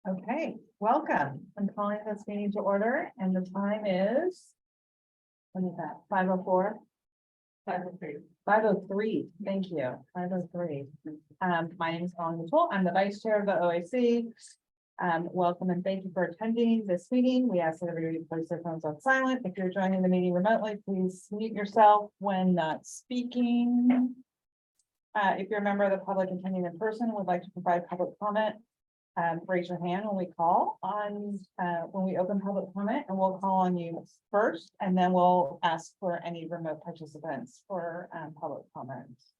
Okay, welcome. I'm calling this meeting to order and the time is. What is that? 5:04? 5:03. 5:03, thank you. 5:03. My name is Colin Mitchell. I'm the vice chair of the OAC. Welcome and thank you for attending this meeting. We ask that everybody place their phones on silent. If you're joining the meeting remotely, please mute yourself when not speaking. If you're a member of the public attending in person and would like to provide public comment, raise your hand when we call on, when we open public comment, and we'll call on you first, and then we'll ask for any remote participants for public comments.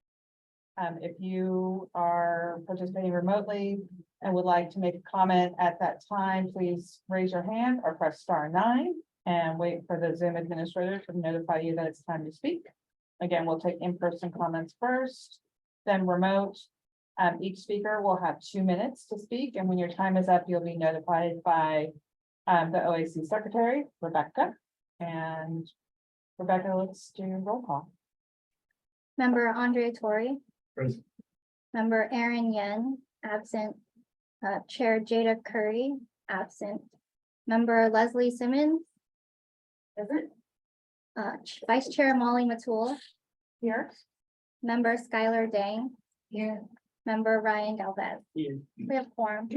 If you are participating remotely and would like to make a comment at that time, please raise your hand or press *9 and wait for the Zoom administrator to notify you that it's time to speak. Again, we'll take in-person comments first, then remote. Each speaker will have 2 minutes to speak, and when your time is up, you'll be notified by the OAC secretary, Rebecca. And Rebecca, let's do roll call. Member Andre Tory. Present. Member Aaron Yen, absent. Chair Jada Curry, absent. Member Leslie Simmons. Present. Vice Chair Molly Matul. Here. Member Skylar Dang. Here. Member Ryan Galvez. Here. We have quorum.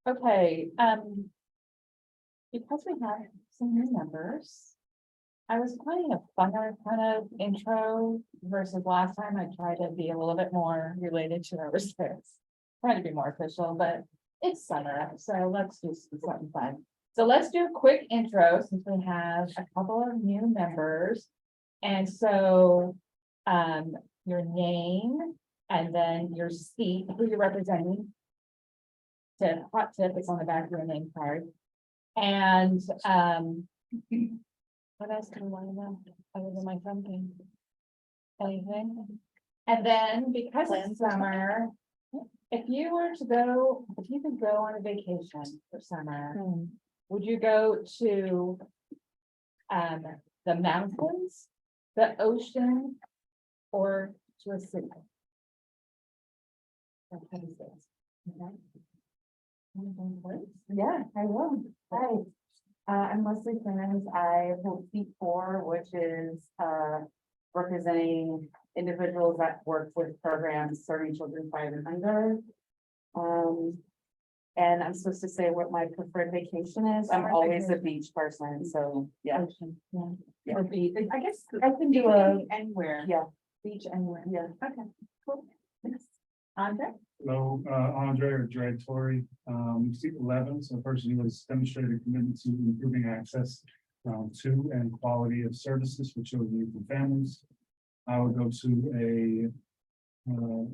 Okay, because we have some new members, I was planning a funner kind of intro versus last time. I tried to be a little bit more related to Oversight. Trying to be more official, but it's summer, so let's do something fun. So let's do a quick intro since we have a couple of new members. And so, your name and then your seat, who you're representing. Tip, hot tip, it's on the back of your name card. And, what else do you want to know other than my something? Anything? And then because it's summer, if you could go on a vacation for summer, would you go to the mountains, the ocean, or to a city? Yeah, I will. Hi, I'm Leslie Simmons. I hold seat 4, which is representing individuals that work with programs serving children 5 and under. And I'm supposed to say what my preferred vacation is. I'm always a beach person, so yeah. Ocean, yeah. Or beach. I guess I can do anywhere. Yeah. Beach anywhere. Yeah. Okay, cool. Thanks. Andre? Hello, Andre or Dre Tory, seat 11, so a person who has demonstrated a commitment to improving access to and quality of services for children, youth, and families. I would go to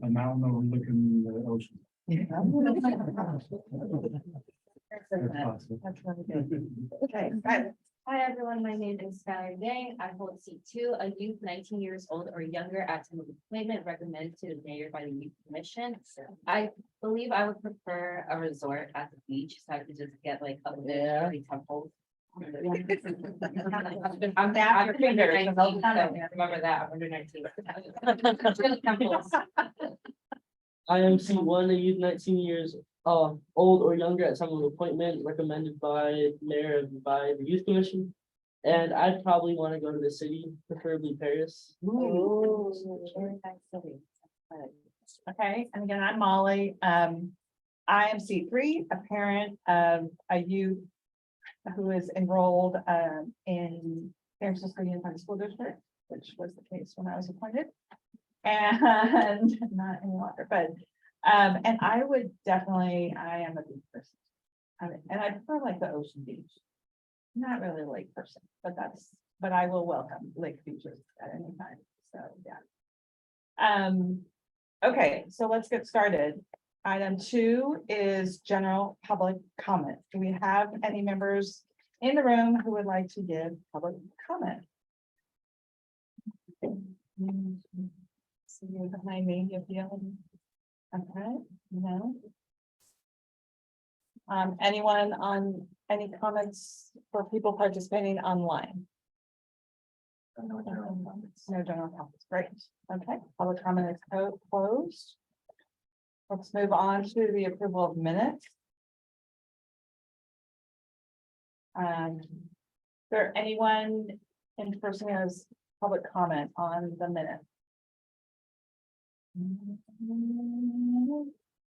a mountain overlooking the ocean. That's If possible. really good. Okay, Hi, everyone. My name is Skylar Dang. I hold seat 2, a youth 19 years old or younger at time of appointment recommended to the mayor by the youth commission. I believe I would prefer a resort at the beach, so I could just get like a really temples. I'm Snap your fingers, under 19, because I'll so count it. remember that, I'm under 19. Really temples. I am C1, a youth 19 years old or younger at time of appointment recommended by mayor and by the youth commission. And I'd probably want to go to the city, preferably Paris. Ooh, very nice city. Okay, and again, I'm Molly. I am C3, a parent of a youth who is enrolled in San Francisco Unified School District, which was the case when I was appointed. And not any longer, but and I would definitely, I am a beach person. And I prefer like the ocean beach. Not really a lake person, but I will welcome lake beaches at any time. So, yeah. Okay, so let's get started. Item 2 is general public comment. Do we have any members in the room who would like to give public comment? See you behind me, if you have any. Okay, no. Anyone on any comments for people participating online? No general topics, great, okay, public comment is closed. Let's move on to the approval of minutes. Is there anyone in person who has public comment on the minute?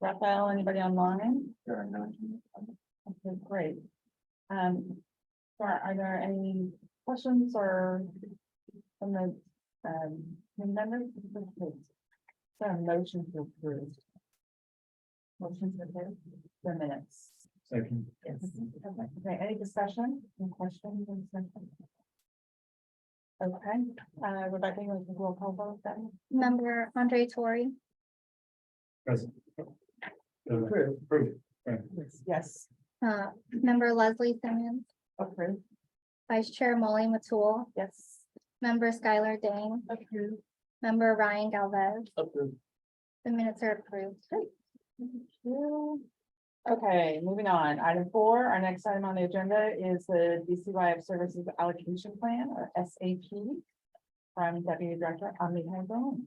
Raphael, anybody online? Okay, great. Are there any questions or from the members? So a motion to approve. Motion to approve the minutes. Second. Yes. Okay, any discussion, any questions? Okay, Rebecca, you want to roll call vote then? Member Andre Tory, Present. Approved. Approved. Yes, member Leslie Simmons, approved. Vice Chair Molly Matul, Yes. member Skylar Dane, Approved. member Ryan Galvez. Approved. The minutes are approved. Thank you. Okay, moving on. Item 4, our next item on the agenda is the DCYF Services Allocation Plan, or SAP, from Deputy Director Amitai Bone.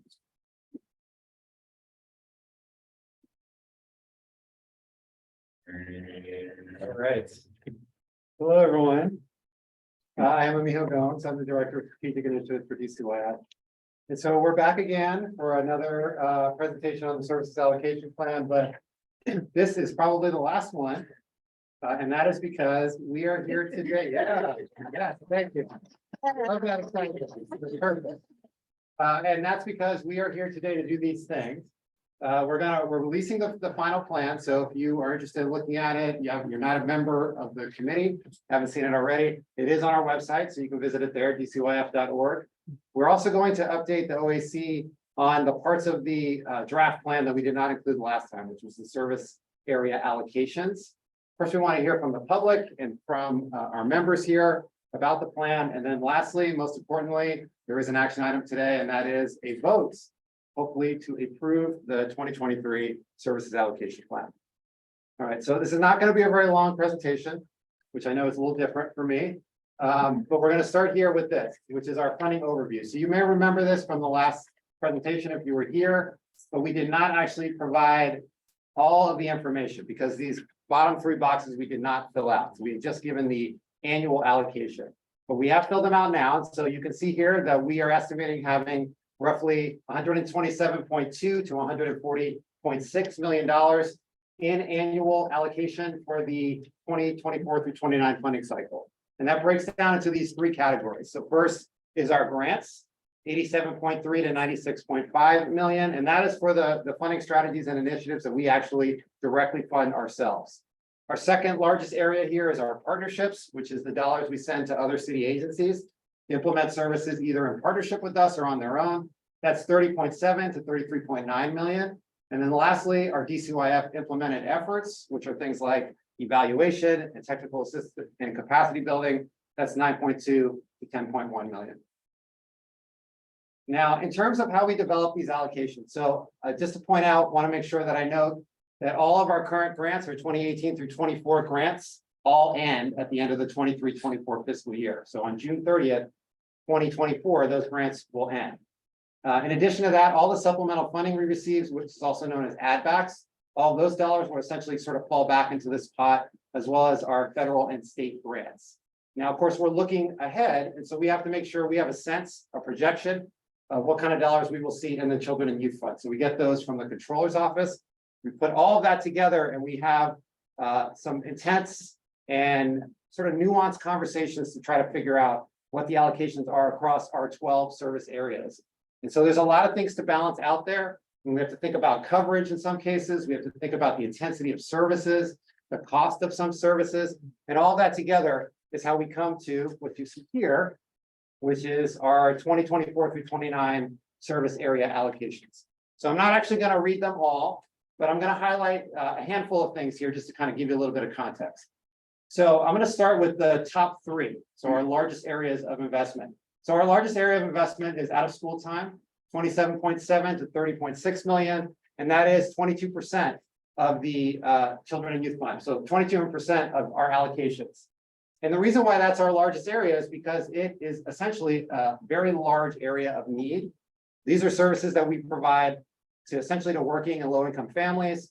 All right. Hello, everyone. I am Amiho Gomes. I'm the Director of Strategic Initiatives for DCYF. And so we're back again for another presentation on the Services Allocation Plan, but this is probably the last one. And that is because we are here today. Yeah, thank you. Love that excitement. Perfect. And that's because we are here today to do these things. We're releasing the final plan. So if you are interested in looking at it, you're not a member of the committee, haven't seen it already, it is on our website, so you can visit it there, dcyf.org. We're also going to update the OAC on the parts of the draft plan that we did not include last time, which was the service area allocations. First, we want to hear from the public and from our members here about the plan. And then lastly, most importantly, there is an action item today, and that is a vote, hopefully to approve the 2023 services allocation plan. All right, so this is not going to be a very long presentation, which I know is a little different for me. But we're going to start here with this, which is our funding overview. So you may remember this from the last presentation if you were here, but we did not actually provide all of the information because these bottom 3 boxes we did not fill out. So we had just given the annual allocation, but we have filled them out now. So you can see here that we are estimating having roughly $127.2 to $140.6 million in annual allocation for the 2024 through 29 funding cycle. And that breaks down into these 3 categories. So first is our grants, 87.3 to 96.5 million. And that is for the funding strategies and initiatives that we actually directly fund ourselves. Our second largest area here is our partnerships, which is the dollars we send to other city agencies to implement services either in partnership with us or on their own. That's 30.7 to 33.9 million. And then lastly, our DCYF implemented efforts, which are things like evaluation and technical assistance and capacity building. That's 9.2 to 10.1 million. Now, in terms of how we develop these allocations, so just to point out, want to make sure that I note that all of our current grants are 2018 through 24 grants, all end at the end of the 23-24 fiscal year. So on June 30th, 2024, those grants will end. In addition to that, all the supplemental funding we receive, which is also known as add backs, all those dollars will essentially sort of fall back into this pot, as well as our federal and state grants. Now, of course, we're looking ahead, and so we have to make sure we have a sense, a projection of what kind of dollars we will see in the Children and Youth Fund. So we get those from the Controller's Office. We put all of that together, and we have some intense and sort of nuanced conversations to try to figure out what the allocations are across our 12 service areas. And so there's a lot of things to balance out there. And we have to think about coverage in some cases. We have to think about the intensity of services, the cost of some services, and all that together is how we come to what you see here, which is our 2024 through 29 service area allocations. So I'm not actually going to read them all, but I'm going to highlight a handful of things here just to kind of give you a little bit of context. So I'm going to start with the top 3. So our largest areas of investment. So our largest area of investment is out of school time, 27.7 to 30.6 million. And that is 22% of the Children and Youth Fund. So 22% of our allocations. And the reason why that's our largest area is because it is essentially a very large area of need. These are services that we provide to essentially to working and low-income families.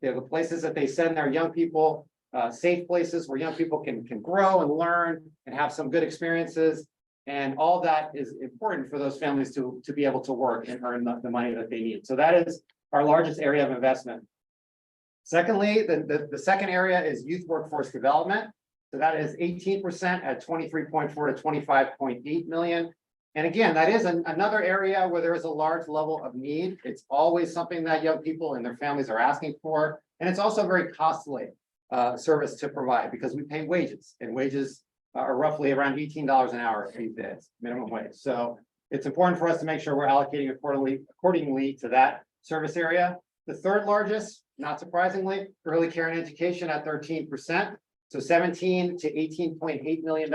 They're the places that they send their young people, safe places where young people can grow and learn and have some good experiences. And all that is important for those families to be able to work and earn the money that they need. So that is our largest area of investment. Secondly, the second area is youth workforce development. So that is 18% at 23.4 to 25.8 million. And again, that is another area where there is a large level of need. It's always something that young people and their families are asking for. And it's also very costly service to provide because we pay wages, and wages are roughly around $18 an hour these days, minimum wage. So it's important for us to make sure we're allocating accordingly to that service area. The third largest, not surprisingly, early care and education at 13%. So 17 to $18.8 million.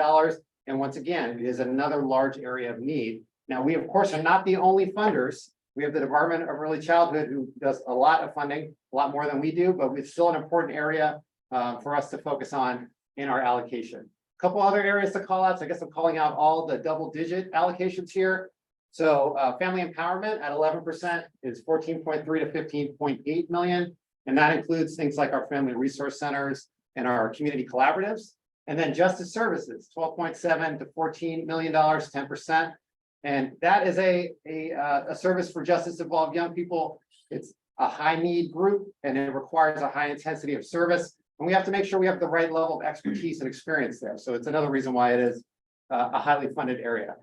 And once again, it is another large area of need. Now, we of course are not the only funders. We have the Department of Early Childhood who does a lot of funding, a lot more than we do, but it's still an important area for us to focus on in our allocation. A couple other areas to call out. So I guess I'm calling out all the double-digit allocations here. So family empowerment at 11% is 14.3 to 15.8 million. And that includes things like our family resource centers and our community collaboratives. And then justice services, 12.7 to $14 million, 10%. And that is a service for justice involved young people. It's a high need group and it requires a high intensity of service. And we have to make sure we have the right level of expertise and experience there. So it's another reason why it is a highly funded area.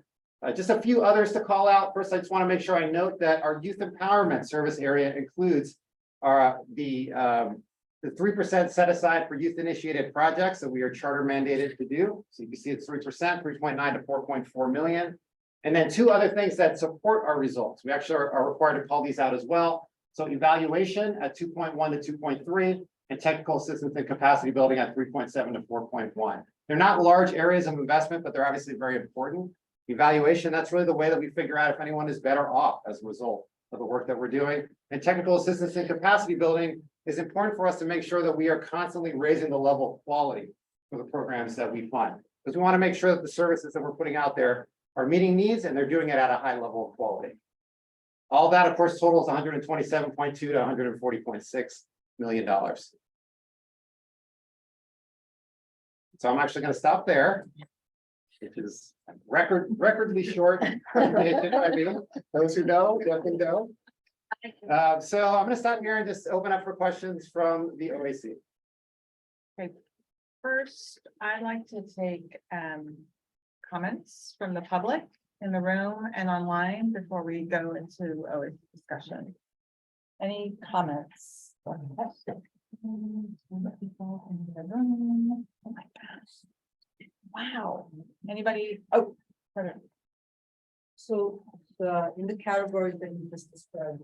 Just a few others to call out. First, I just want to make sure I note that our youth empowerment service area includes the 3% set aside for youth initiated projects that we are charter mandated to do. So you can see it's 3%, 3.9 to 4.4 million. And then two other things that support our results. We actually are required to call these out as well. So evaluation at 2.1 to 2.3 and technical assistance and capacity building at 3.7 to 4.1. They're not large areas of investment, but they're obviously very important. Evaluation, that's really the way that we figure out if anyone is better off as a result of the work that we're doing. And technical assistance and capacity building is important for us to make sure that we are constantly raising the level of quality for the programs that we fund. Because we want to make sure that the services that we're putting out there are meeting needs and they're doing it at a high level of quality. All that, of course, totals 127.2 to $140.6 million. So I'm actually going to stop there, which is recordly short. Those who know, definitely know. So I'm going to stop here and just open up for questions from the OAC. First, I'd like to take comments from the public in the room and online before we go into OAC discussion. Any comments? Oh my gosh. Wow. Anybody? Oh, pardon. So in the categories that you just described,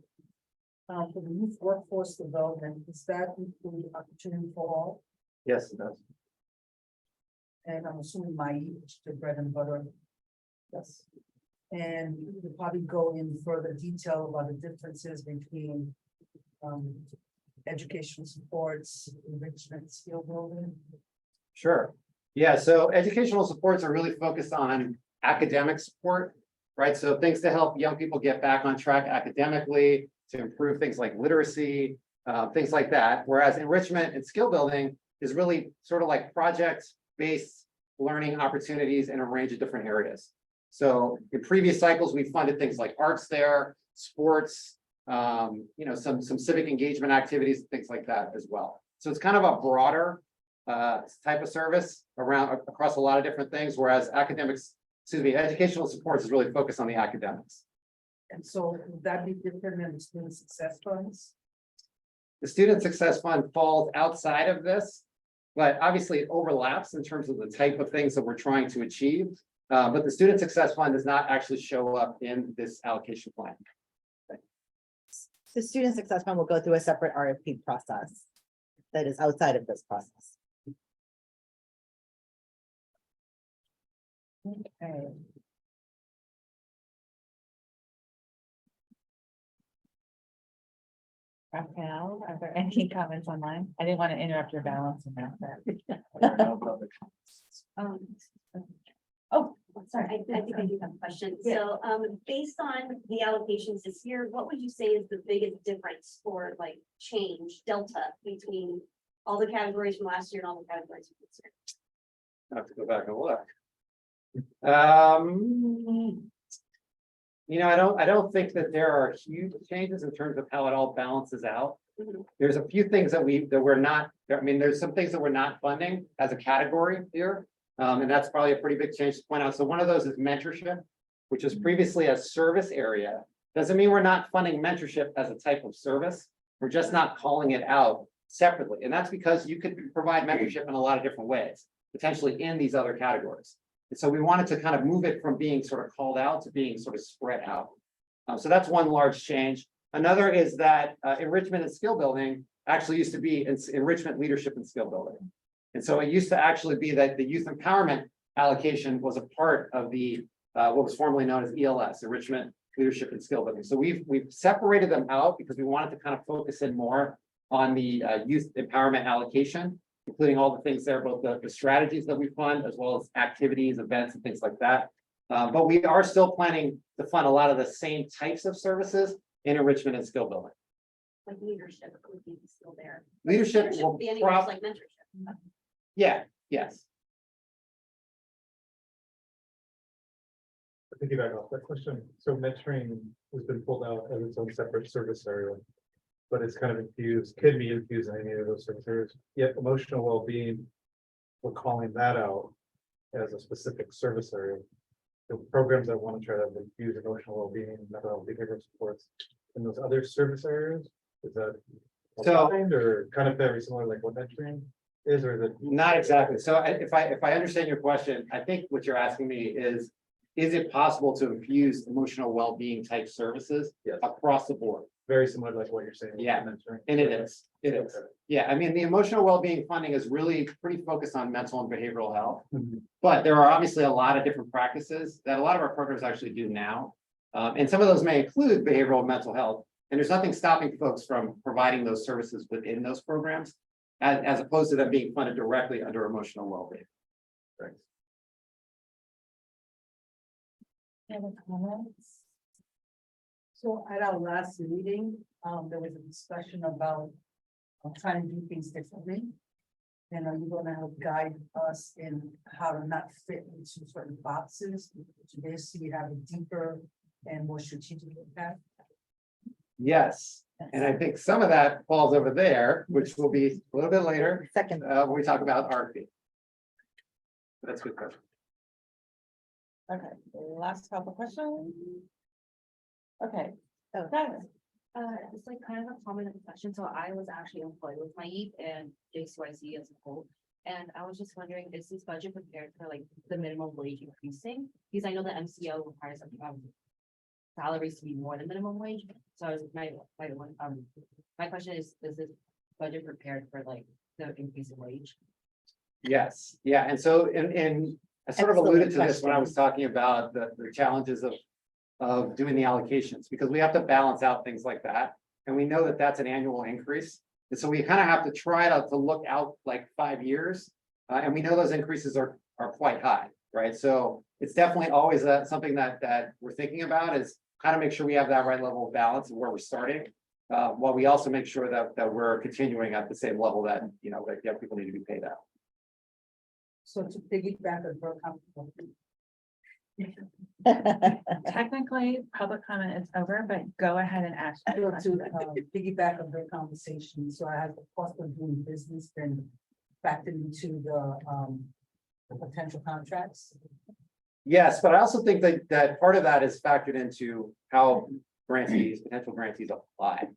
for the youth workforce development, does that include opportunity for all? Yes, it does. And I'm assuming my is the bread and butter. Yes. And you probably go in further detail about the differences between educational supports, enrichment, skill building. Sure. Yeah, so educational supports are really focused on academic support, right? So things to help young people get back on track academically, to improve things like literacy, things like that. Whereas enrichment and skill building is really sort of like project-based learning opportunities in a range of different areas. So in previous cycles, we funded things like arts there, sports, some civic engagement activities, things like that as well. So it's kind of a broader type of service across a lot of different things, whereas educational supports is really focused on the academics. And so would that be different than the student success funds? The Student Success Fund falls outside of this, but obviously it overlaps in terms of the type of things that we're trying to achieve. But the Student Success Fund does not actually show up in this allocation plan. The Student Success Fund will go through a separate RFP process that is outside of this process. Okay. Rafael, are there any comments online? I didn't want to interrupt your balance. in that. Oh, sorry, I think I do have a question. So, based on the allocations this year, what would you say is the biggest difference for like change delta between all the categories from last year and all the categories from this year? I have to go back and look. I don't think that there are huge changes in terms of how it all balances out. Mhm. There's a few things that we're not, there's some things that we're not funding as a category here. And that's probably a pretty big change to point out. So one of those is mentorship, which was previously a service area. Doesn't mean we're not funding mentorship as a type of service. We're just not calling it out separately. And that's because you could provide mentorship in a lot of different ways, potentially in these other categories. And so we wanted to kind of move it from being sort of called out to being sort of spread out. So that's one large change. Another is that enrichment and skill building actually used to be enrichment, leadership, and skill building. And so it used to actually be that the youth empowerment allocation was a part of the what was formerly known as ELS, enrichment, leadership, and skill building. So we've separated them out because we wanted to kind of focus in more on the youth empowerment allocation, including all the things there, both the strategies that we fund, as well as activities, events, and things like that. But we are still planning to fund a lot of the same types of services in enrichment and skill building. Like leadership would be still there. Leadership will Be anywhere else like mentorship. yeah, yes. Piggyback off that question, so mentoring has been pulled out as its own separate service area. But it's kind of infused, can be infused in any of those service areas, yet emotional well-being, we're calling that out as a specific service area. The programs that want to try to infuse emotional well-being, mental health, behavioral supports in those other service areas, is that So- aligned or kind of very similar like what mentoring is, or is it? Not exactly. So if I understand your question, I think what you're asking me is it possible to infuse emotional well-being type services Yes. across the board? Very similar to like what you're saying. with Yeah, mentoring. And it is. Yeah, I mean, the emotional well-being funding is really pretty focused on mental and behavioral health. Mhm. But there are obviously a lot of different practices that a lot of our programs actually do now. And some of those may include behavioral and mental health. And there's nothing stopping folks from providing those services within those programs, as opposed to them being funded directly under emotional well-being. Any other comments? So at our last meeting, there was a discussion about trying to do things differently. And are you gonna help guide us in how to not fit into certain boxes to basically have a deeper and more strategic impact? Yes, and I think some of that falls over there, which will be a little bit later, Second, when we talk about RFP. That's a good question. Okay, last couple questions. Okay, Oh. Travis. It's like kind of a common question. So I was actually employed with my YEEP and DCYF as a whole. And I was just wondering, is this budget prepared for like the minimum wage increasing? Because I know the MCO requires salaries to be more than minimum wage. So I was my question is this budget prepared for like the increase in wage? Yes, yeah, and so I sort of alluded to Excellent this when I was talking about the challenges of doing the allocations, because we have to balance out things like that. And we know that that's an annual increase. And so we kind of have to try to look out like 5 years. And we know those increases are quite high, right? So it's definitely always something that we're thinking about is how to make sure we have that right level of balance of where we're starting. While we also make sure that we're continuing at the same level that, that people need to be paid out. So to piggyback on her comment. Technically, public comment is over, but go ahead and ask. your So to question. piggyback on her conversation, so I have the cost of doing business been factored into the potential contracts? Yes, but I also think that part of that is factored into how potential grantees apply.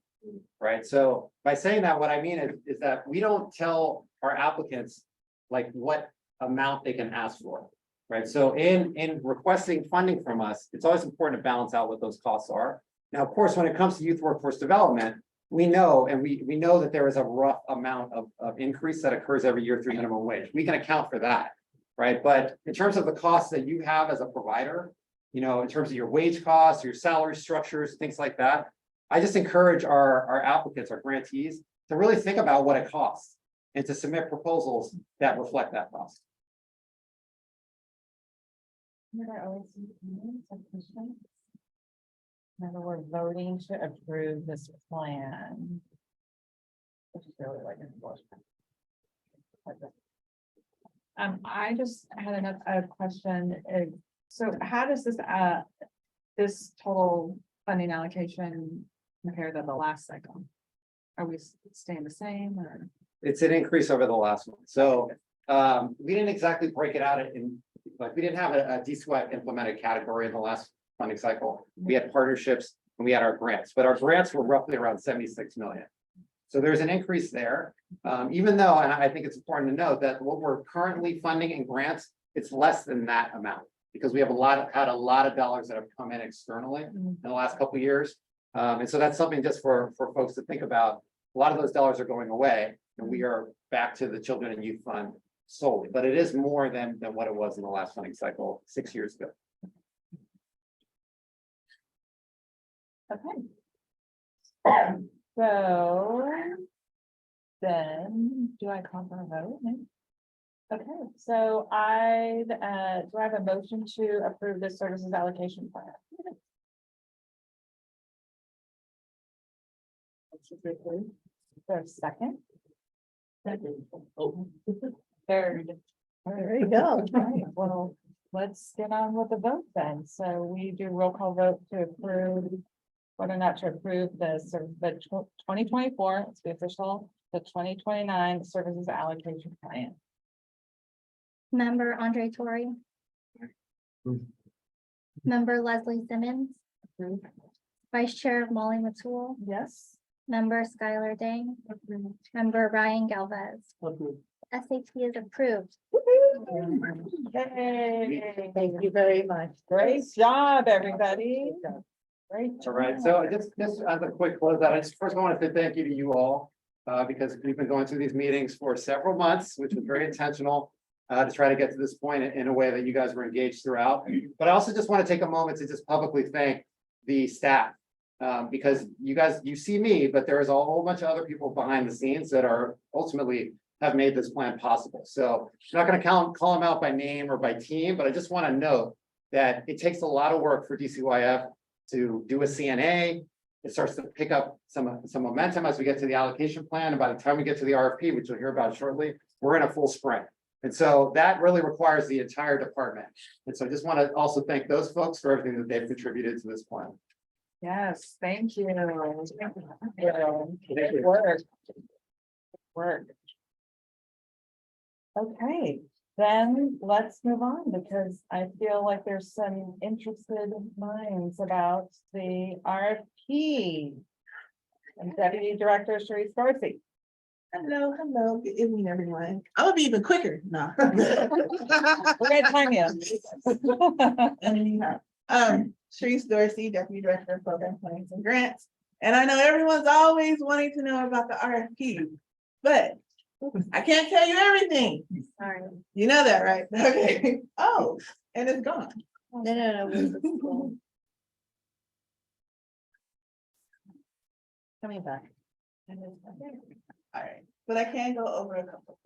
Right, so by saying that, what I mean is that we don't tell our applicants like what amount they can ask for. Right, so in requesting funding from us, it's always important to balance out what those costs are. Now, of course, when it comes to youth workforce development, we know, and we know that there is a rough amount of increase that occurs every year through minimum wage. We can account for that, right? But in terms of the costs that you have as a provider, in terms of your wage costs, your salary structures, things like that, I just encourage our applicants, our grantees, to really think about what it costs and to submit proposals that reflect that cost. Remember we're voting to approve this plan. Which is really like enforcement. I just had a question. So how does this total funding allocation compare to the last cycle? Are we staying the same or? It's an increase over the last one. So we didn't exactly break it out like, we didn't have a DCYF implemented category in the last funding cycle. We had partnerships and we had our grants, but our grants were roughly around 76 million. So there's an increase there, even though, and I think it's important to note that what we're currently funding in grants, it's less than that amount. Because we have had a lot of dollars that have come in externally in the last couple of years. And so that's something just for folks to think about. A lot of those dollars are going away and we are back to the Children and Youth Fund solely, but it is more than what it was in the last funding cycle 6 years ago. Okay. So then, do I call for a vote? Okay, so do I have a motion to approve this services allocation plan? There's second. Oh. Third. There you go. All right, well, let's get on with the vote then. So we do roll call vote to approve. Whether or not to approve the 2024, it's the official, the 2029 services allocation plan. Member Andre Tory. Member Leslie Simmons, Approved. Vice Chair Molly Matul, Yes. Member Skylar Dang, Member Ryan Galvez. SAT is approved. Yay. Thank you very much. Great job, everybody. Great. All right, so just as a quick closeout, I just first want to say thank you to you all. Because we've been going through these meetings for several months, which was very intentional. To try to get to this point in a way that you guys were engaged throughout. But I also just want to take a moment to just publicly thank the staff. Because you guys, you see me, but there is a whole bunch of other people behind the scenes that are ultimately have made this plan possible. So I'm not going to call them out by name or by team, but I just want to note that it takes a lot of work for DCYF to do a CNA. It starts to pick up some momentum as we get to the allocation plan. And by the time we get to the RFP, which you'll hear about shortly, we're in a full sprint. And so that really requires the entire department. And so I just want to also thank those folks for everything that they've contributed to this plan. Yes, thank you. Thank Good you. work. Good work. Okay, then let's move on because I feel like there's some interested minds about the RFP. And Deputy Director Sharice Dorsey. Hello, good evening, everyone. I'm gonna be even quicker now. We're gonna time you. Anyhow, Sharice Dorsey, Deputy Director of Program Planning and Grants. And I know everyone's always wanting to know about the RFP, but I can't tell you everything. Sorry. You know that, right? Okay. Oh, and it's gone. No. Coming back. All right, but I can go over a couple.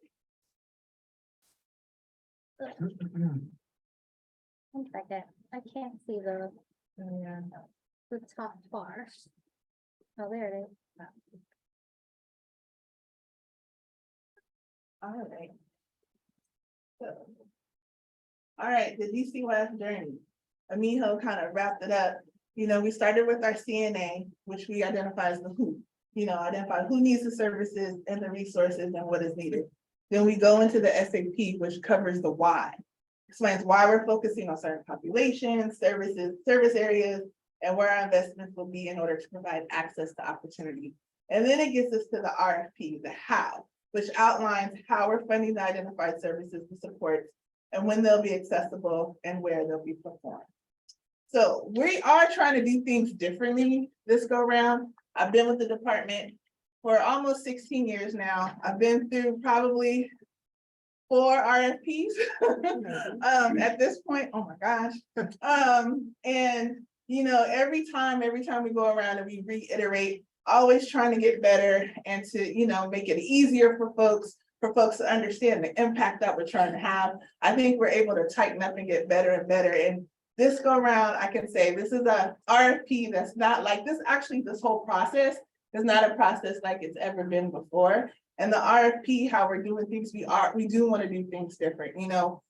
One second, I can't see the top bar. Oh, there it is. All right. So. All right, the DCYF journey. Amiho kind of wrapped it up. You know, we started with our CNA, which we identify as the who. You know, identify who needs the services and the resources and what is needed. Then we go into the SAP, which covers the why. Explains why we're focusing on certain populations, services, service areas, and where our investments will be in order to provide access to opportunity. And then it gets us to the RFP, the how, which outlines how we're funding the identified services and supports and when they'll be accessible and where they'll be performed. So we are trying to do things differently this go round. I've been with the department for almost 16 years now. I've been through probably 4 RFPs at this point. Oh my gosh. And every time we go around and we reiterate, always trying to get better and to, make it easier for folks to understand the impact that we're trying to have. I think we're able to tighten up and get better and better. And this go around, I can say this is a RFP that's not like this. Actually, this whole process is not a process like it's ever been before. And the RFP, how we're doing things, we do want to do things different.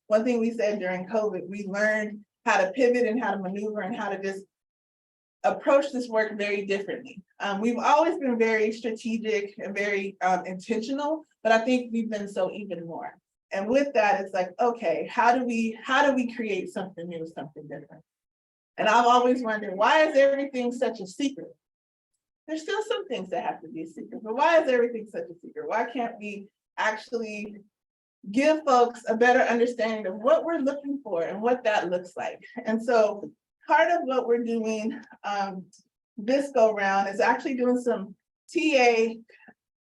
One thing we said during COVID, we learned how to pivot and how to maneuver and how to just approach this work very differently. We've always been very strategic and very intentional, but I think we've been so even more. And with that, it's like, okay, how do we create something new, something different? And I've always wondered, why is everything such a secret? There's still some things that have to be a secret, but why is everything such a secret? Why can't we actually give folks a better understanding of what we're looking for and what that looks like? And so part of what we're doing this go round is actually doing some TA,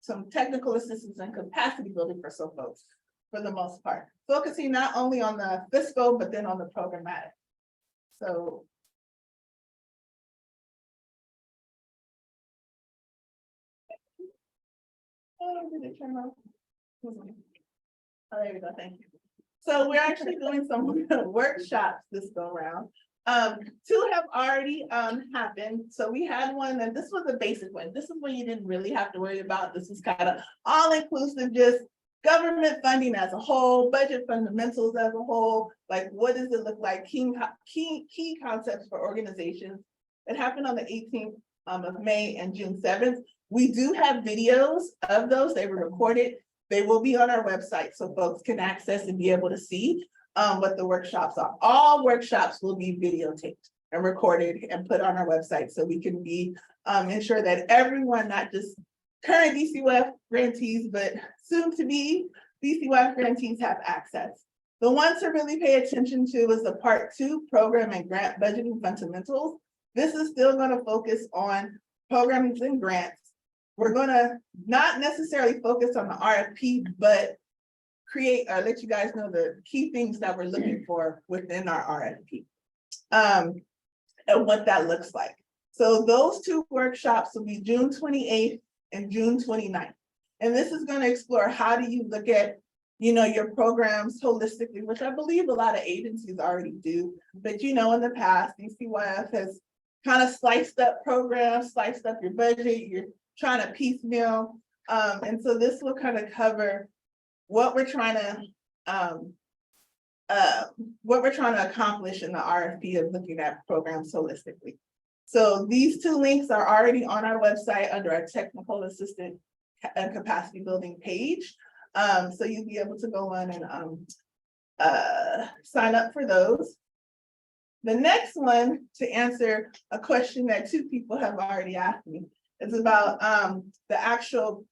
some technical assistance and capacity building for some folks, for the most part, focusing not only on the fiscal, but then on the programmatic. So. Oh, did it turn off? Oh, there we go, thank you. So we're actually doing some workshops this go round. Two have already happened. So we had one, and this was a basic one. This is one you didn't really have to worry about. This is kind of all inclusive, just government funding as a whole, budget fundamentals as a whole. Like, what does it look like? Key concepts for organizations. It happened on the 18th of May and June 7th. We do have videos of those. They were recorded. They will be on our website so folks can access and be able to see what the workshops are. All workshops will be videotaped and recorded and put on our website so we can be ensure that everyone, not just current DCYF grantees, but soon to be DCYF grantees have access. The one to really pay attention to is the part 2 program and grant budgeting fundamentals. This is still going to focus on programs and grants. We're going to not necessarily focus on the RFP, but create or let you guys know the key things that we're looking for within our RFP and what that looks like. So those 2 workshops will be June 28th and June 29th. And this is going to explore how do you look at, your programs holistically, which I believe a lot of agencies already do. But in the past, DCYF has kind of sliced up programs, sliced up your budget, you're trying to piecemeal. And so this will kind of cover what we're trying to accomplish in the RFP of looking at programs holistically. So these 2 links are already on our website under our technical assistant and capacity building page. So you'll be able to go on and sign up for those. The next one, to answer a question that 2 people have already asked me, is about the actual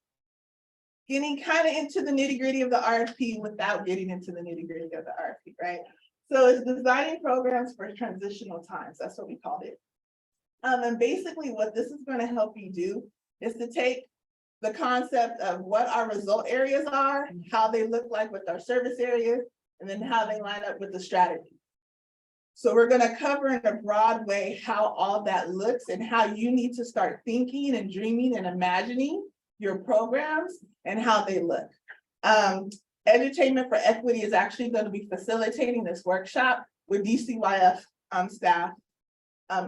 getting kind of into the nitty-gritty of the RFP without getting into the nitty-gritty of the RFP, right? So it's designing programs for transitional times. That's what we called it. And basically what this is going to help you do is to take the concept of what our result areas are, how they look like with our service areas, and then how they line up with the strategy. So we're going to cover in a broad way how all that looks and how you need to start thinking and dreaming and imagining your programs and how they look. Edutainment for Equity is actually going to be facilitating this workshop with DCYF staff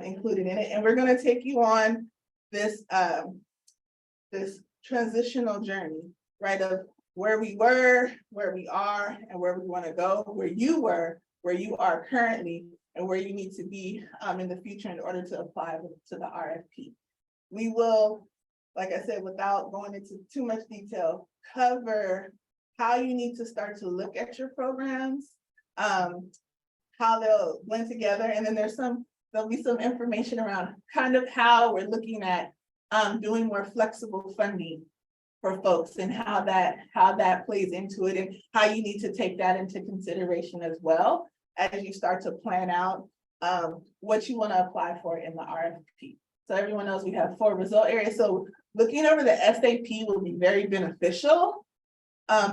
included in it. And we're going to take you on this, this transitional journey, right, of where we were, where we are, and where we want to go, where you were, where you are currently, and where you need to be in the future in order to apply to the RFP. We will, like I said, without going into too much detail, cover how you need to start to look at your programs, how they'll blend together, and then there'll be some information around kind of how we're looking at doing more flexible funding for folks and how that plays into it and how you need to take that into consideration as well as you start to plan out what you want to apply for in the RFP. So everyone knows we have 4 result areas. So looking over the SAP will be very beneficial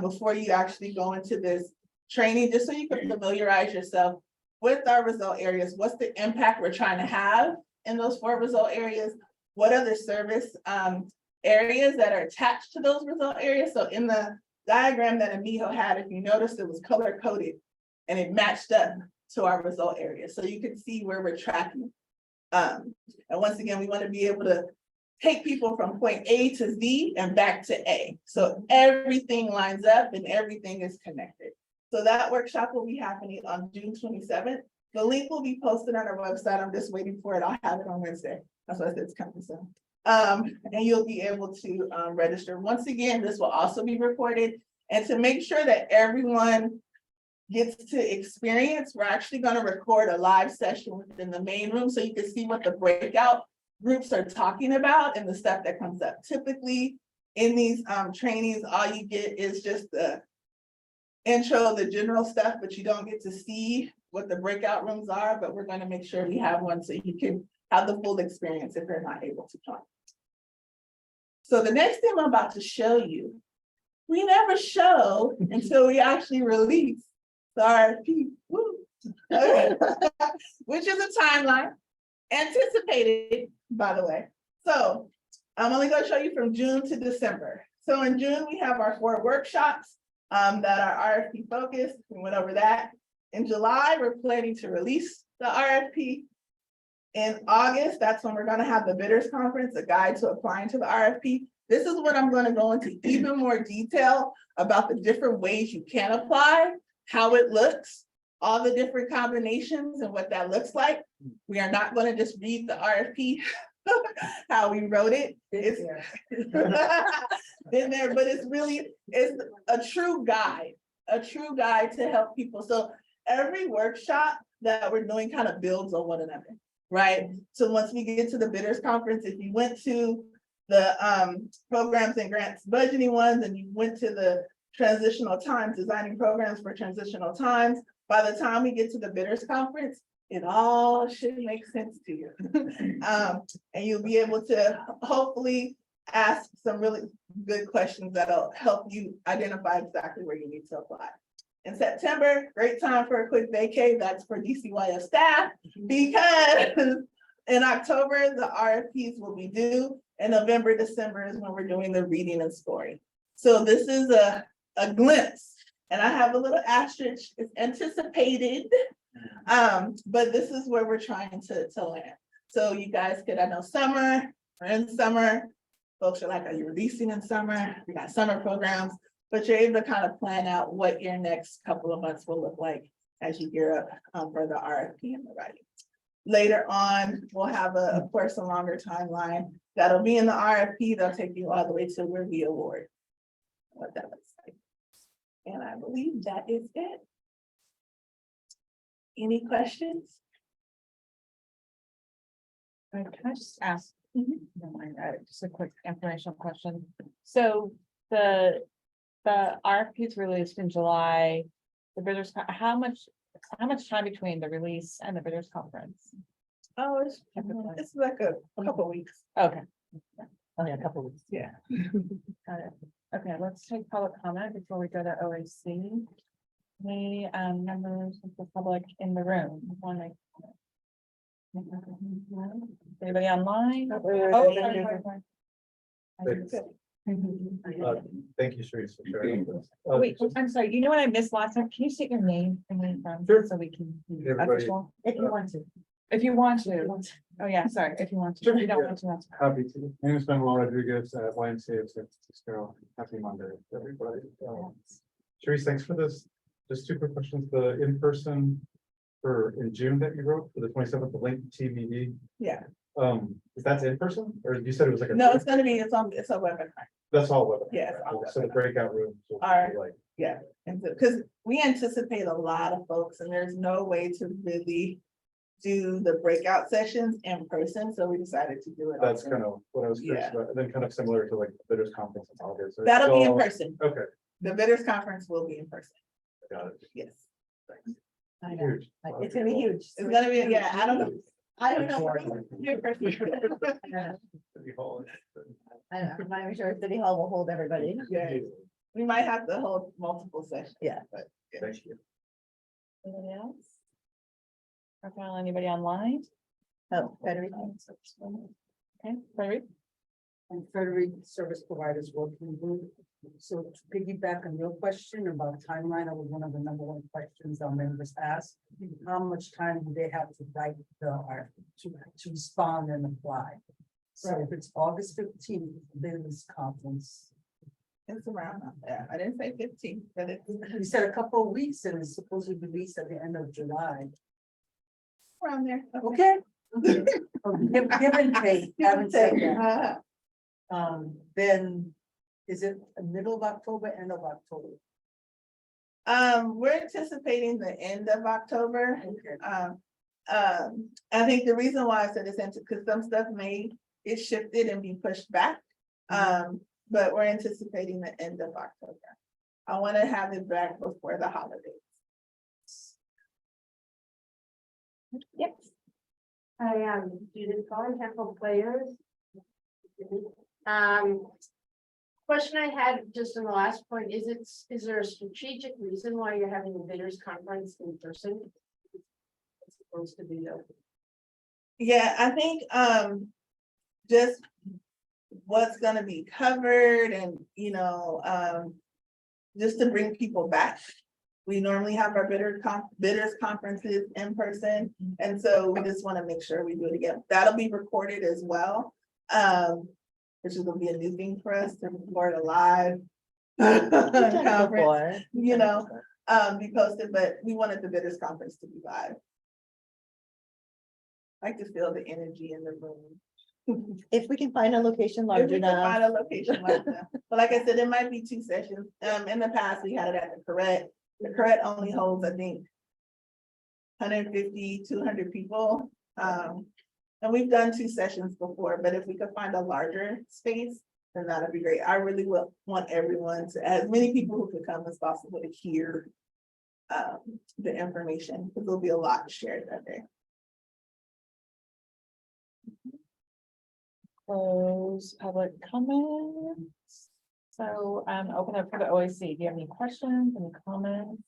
before you actually go into this training, just so you can familiarize yourself with our result areas, what's the impact we're trying to have in those 4 result areas? What are the service areas that are attached to those result areas? So in the diagram that Amijo had, if you notice, it was color coded and it matched up to our result area. So you can see where we're tracking. And once again, we want to be able to take people from point A to Z and back to A. So everything lines up and everything is connected. So that workshop will be happening on June 27th. The link will be posted on our website. I'm just waiting for it. I'll have it on Wednesday. That's why I said it's coming soon. And you'll be able to register. Once again, this will also be recorded. And to make sure that everyone gets to experience, we're actually going to record a live session within the main room so you can see what the breakout groups are talking about and the stuff that comes up. Typically in these trainings, all you get is just the intro, the general stuff, but you don't get to see what the breakout rooms are, but we're going to make sure we have one so you can have the full experience if you're not able to join. So the next thing I'm about to show you, we never show until we actually release the RFP, which is a timeline, anticipated, by the way. So I'm only going to show you from June to December. So in June, we have our 4 workshops that are RFP focused. We went over that. In July, we're planning to release the RFP. In August, that's when we're going to have the bidders conference, a guide to applying to the RFP. This is when I'm going to go into even more detail about the different ways you can apply, how it looks, all the different combinations and what that looks like. We are not going to just read the RFP, how we wrote it. It's been there, but it's a true guide to help people. So every workshop that we're doing kind of builds on one another, right? So once we get to the bidders conference, if you went to the programs and grants budgeting ones and you went to the transitional times, designing programs for transitional times, by the time we get to the bidders conference, it all should make sense to you. And you'll be able to hopefully ask some really good questions that'll help you identify exactly where you need to apply. In September, great time for a quick vacay. That's for DCYF staff, because in October, the RFPs will be due. In November, December is when we're doing the reading and scoring. So this is a glimpse, and I have a little asterisk, it's anticipated, but this is where we're trying to land. So you guys could, I know summer, we're in summer, folks are like, are you releasing in summer? We got summer programs, but you're able to kind of plan out what your next couple of months will look like as you gear up for the RFP and the writing. Later on, we'll have of course, a longer timeline that'll be in the RFP. They'll take you all the way to where we award what that looks like. And I believe that is it. Any questions? Can I just ask, no mind, just a quick informational question. So the RFP is released in July, the bidders, how much time between the release and the bidders conference? Oh, it's like a couple weeks. Okay, Only a couple weeks. Yeah. got it. Okay, let's take public comment before we go to OAC. Any members of the public in the room want to make comment? Anybody online? Oh, sorry. Thank you, Sharice, for sharing this. Wait, I'm sorry, you know what I missed last time? Can you state your name and where you're from? Sure. So we can. Everybody- official? If you want to. If you want to. Oh, yeah, sorry, if you want to. If you don't Yeah. want to, that's. Happy to. My name is Manuel Rodriguez at YMCA of San Francisco. Happy Monday, everybody. Sharice, thanks for this. Just 2 quick questions. The in-person in June that you wrote for the 27th, the link TBD. Yeah. Is that in person or you said it was like a? No, it's a webinar. That's all webinar. Yeah, it's all So the breakout rooms. will be Are- like, Yeah, and because we anticipate a lot of folks and there's no way to really do the breakout sessions in person, so we decided to do it. that's online. kind of what I was curious Yeah. about. And then kind of similar to like the bidders conference in August. So it's That'll be in all- person. Okay, The bidders conference will be in person. got it. Yes. I know. Huge. It's gonna be huge. It's gonna be, yeah, I don't know. I don't know. City Hall. I don't know, I'm not even sure if City Hall will hold everybody. Yeah, we might have to hold multiple sessions. Yeah. But Thank you. Anybody else? Rafael, anybody online? Oh, Frederick. Okay, Frederick? And Frederick Service Providers Working Group. So to piggyback on your question about timeline, that was one of the number one questions our members asked. How much time do they have to write to respond and apply? So if it's August 15th, business conference. It's around there. I didn't say 15, but it's You said a couple of weeks and it's supposed to be released at the end of July. around there. Okay. Give and take, haven't said that. Then is it the middle of October, end of October? We're anticipating the end of October. Okay. I think the reason why I said it's into, because some stuff may get shifted and be pushed back. But we're anticipating the end of October. I want to have it back before the holidays. Yep. I am Judith Collins, Temple Players. Question I had just in the last point, is there a strategic reason why you're having a bidders conference in person? It's supposed to be open. Yeah, I think, just what's gonna be covered and, just to bring people back. We normally have our bidders conferences in person, and so we just wanna make sure we do it again. That'll be recorded as well. Which is gonna be a new thing for us to record a live conference, be posted, but we wanted the bidders conference to be live. I like to feel the energy in the room. If we can find a location If large we can enough. find a location like that. But like I said, it might be 2 sessions. In the past, we had it at the Correct. The Correct only holds, I think, 150, 200 people. And we've done 2 sessions before, but if we could find a larger space, then that'd be great. I really will want everyone to, as many people who could come as possible to hear the information, because there'll be a lot shared that day. Close public comments. So open up for the OAC. Do you have any questions, any comments?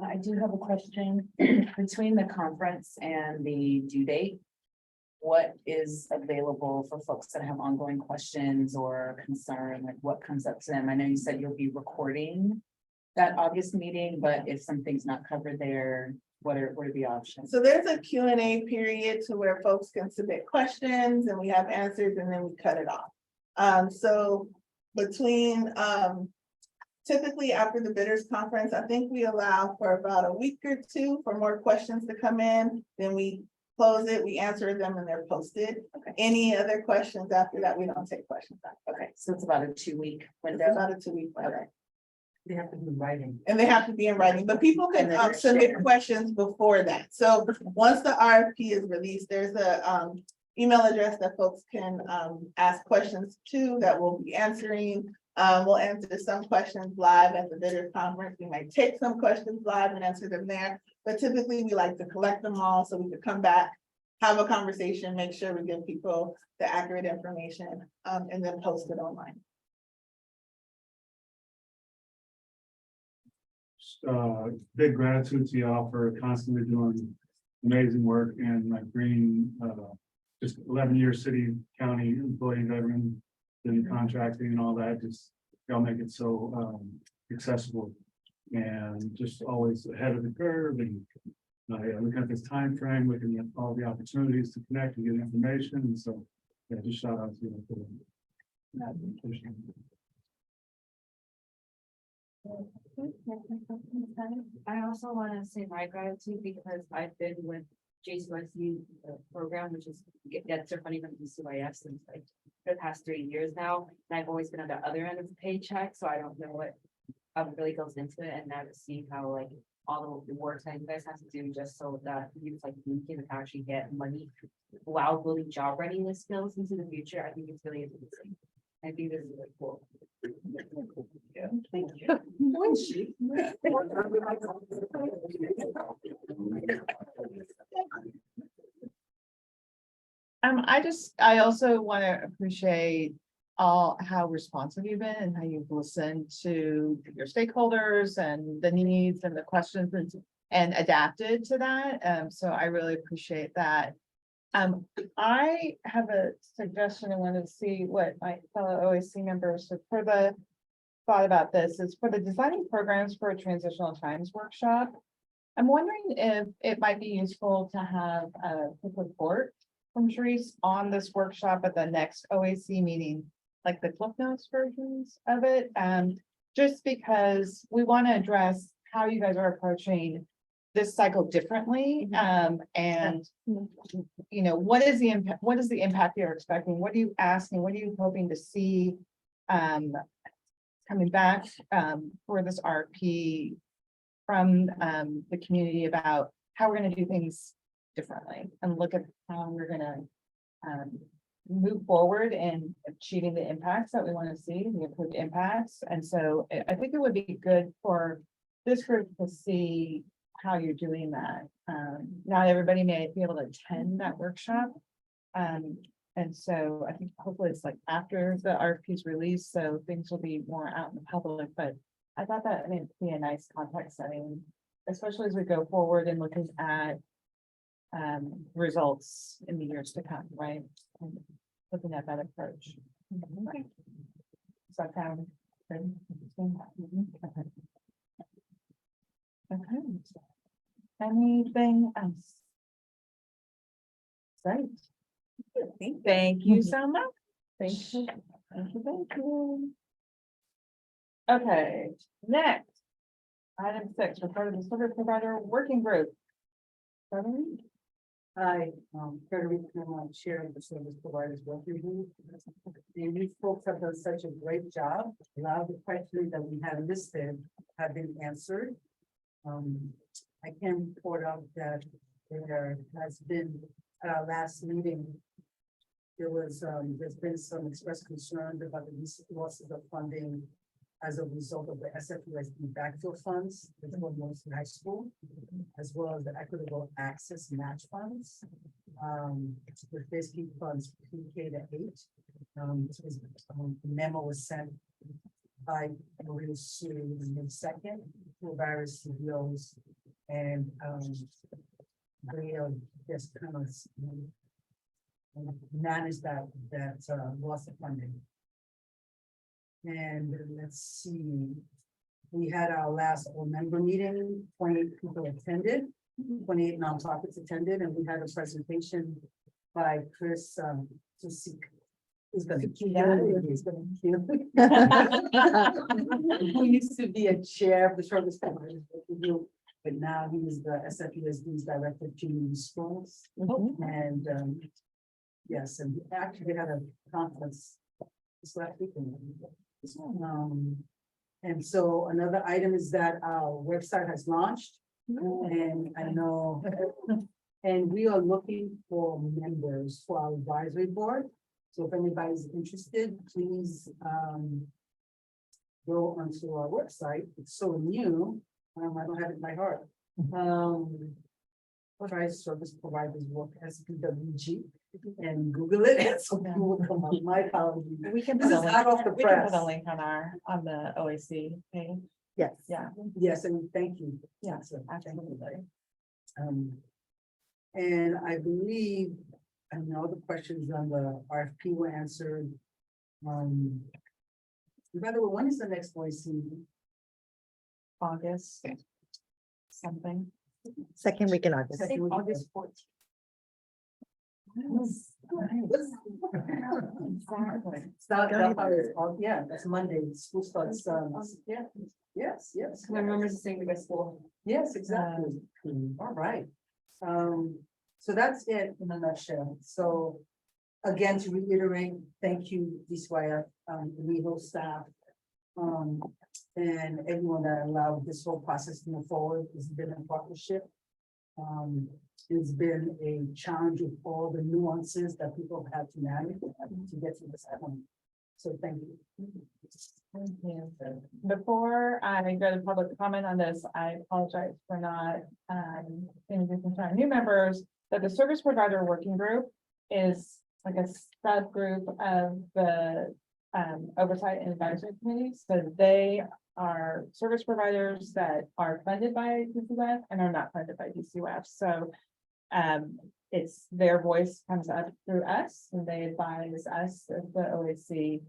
I do have a question. Between the conference and the due date, what is available for folks that have ongoing questions or concern, like what comes up to them? I know you said you'll be recording that August meeting, but if something's not covered there, what are the options? So there's a Q&A period to where folks can submit questions and we have answers and then we cut it off. So between typically after the bidders conference, I think we allow for about a week or 2 for more questions to come in. Then we close it, we answer them and they're posted. Okay. Any other questions after that, we don't take questions back. Okay, so it's about a 2-week It's window. about a 2-week window. Okay. They have to be writing. And they have to be in writing, but people can And then they're submit shared. questions before that. So once the RFP is released, there's a email address that folks can ask questions to that we'll be answering. We'll answer some questions live at the bidders conference. We might take some questions live and answer them there, but typically we like to collect them all so we could come back, have a conversation, make sure we give people the accurate information, and then post it online. Big gratitude to y'all for constantly doing amazing work and like bringing, just 11-year city, county employee veteran, and contracting and all that, just y'all make it so accessible and just always ahead of the curve and looking at this time frame, looking at all the opportunities to connect and get information, and so yeah, just shout out to you for that. I also want to say my gratitude because I've been with DCYF program, which is gets their funding from DCYF since like the past 3 years now. And I've always been on the other end of the paycheck, so I don't know what really goes into it. And now to see how like all the work that you guys have to do just so that you like you can actually get money while building job readiness skills into the future, I think it's really interesting. I think this is really cool. Yeah, thank you. I also want to appreciate how responsive you've been and how you've listened to your stakeholders and the needs and the questions. And and adapted to that. So I really appreciate that. I have a suggestion. I wanted to see what my fellow OAC members have thought about this is for the designing programs for a transitional times workshop. I'm wondering if it might be useful to have a quick report from Sharice on this workshop at the next OAC meeting, like the Cliff Notes versions of it. Just because we want to address how you guys are approaching this cycle differently. And you know, what is the impact? What is the impact you're expecting? What are you asking? What are you hoping to see coming back for this RP from the community about how we're going to do things differently and look at how we're going to move forward in achieving the impacts that we want to see, the improved impacts. And so I think it would be good for this group to see how you're doing that. Not everybody may be able to attend that workshop. And so I think hopefully it's like after the RFP is released, so things will be more out in the public, but I thought that would be a nice context setting, especially as we go forward and looking at results in the years to come, right? And looking at that approach. Okay. So I found good. Okay. Anything else? Great. Thank you so much. Thank you. Thank you. Thank you. Okay, next. Item 6, report of the service provider working group. Beverly? Hi, Frederick, I'm chair of the service providers working group. And you folks have done such a great job. A lot of the questions that we have listed have been answered. I can report out that there has been, at our last meeting, there's been some expressed concern about the recent losses of funding as a result of the SFUSD backfill funds, which were mostly high school, as well as the equitable access match funds. With basically funds PK to 8. The memo was sent by Maria Sue on the 2nd to various CEOs, and they are just kind of manage that loss of funding. And let's see, we had our last all-member meeting, 28 people attended, 28 nonprofits attended, and we had a presentation by Chris, who's gonna kill you. He's gonna kill you. Who used to be a chair of the service providers working group, but now he is the SFUSD's director of community schools. And yes, and actually had a conference this last weekend. And so another item is that our website has launched, and I know, and we are looking for members for our advisory board. So if anybody's interested, please go onto our website. It's so new. I don't have it by heart. Try service providers work SPWG and Google it. So people will come up. My apologies. We can This put is a out link, of the we can press. put a link on the OAC page. Yes. Yeah, Yes, and thank you. yes, So, thank you. absolutely. And I believe, I know the questions on the RFP were answered. By the way, when is the next voice meeting? August. Something. Second week in August. I think August 14th. Yes, exactly. Yeah, that's Monday, school starts, yeah, yes. I remember saying the school. Yes, exactly. All right. So that's it in a nutshell. So again, to reiterate, thank you, DCYF, the legal staff, and everyone that allowed this whole process to move forward. It's been a partnership. It's been a challenge with all the nuances that people have had to manage to get to this point. So thank you. Thank you. Before I go to public comment on this, I apologize for not introducing to our new members that the service provider working group is like a subgroup of the oversight and advisory committee. So they are service providers that are funded by DCYF and are not funded by DCYF. So it's their voice comes up through us and they advise us as the OAC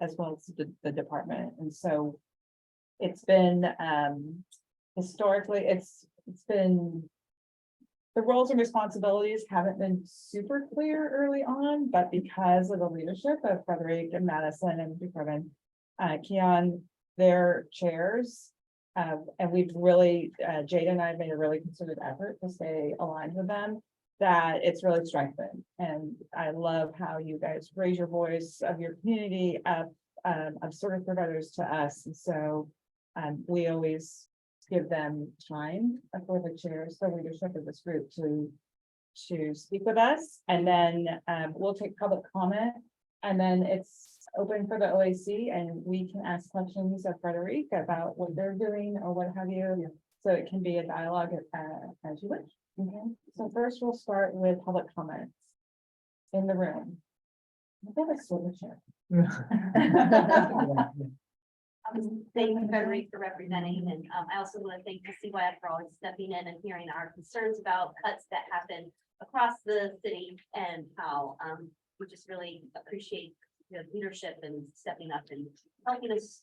as well as the department. And so it's been historically, it's been the roles and responsibilities haven't been super clear early on, but because of the leadership of Frederick and Madison and Department, Keon, their chairs. And we've really, Jada and I have made a really concerted effort to stay aligned with them, that it's really strengthened. And I love how you guys raise your voice of your community of service providers to us. And so we always give them time for the chairs, the leadership of this group to speak with us. And then we'll take public comment. And then it's open for the OAC and we can ask questions of Frederick about what they're doing or what have you. So it can be a dialogue as you wish. Okay. So first we'll start with public comments in the room. I think it's sort of chair. Thank you, Frederick, for representing, and I also want to thank DCYF for always stepping in and hearing our concerns about cuts that happen across the city and how we just really appreciate the leadership and stepping up and helping us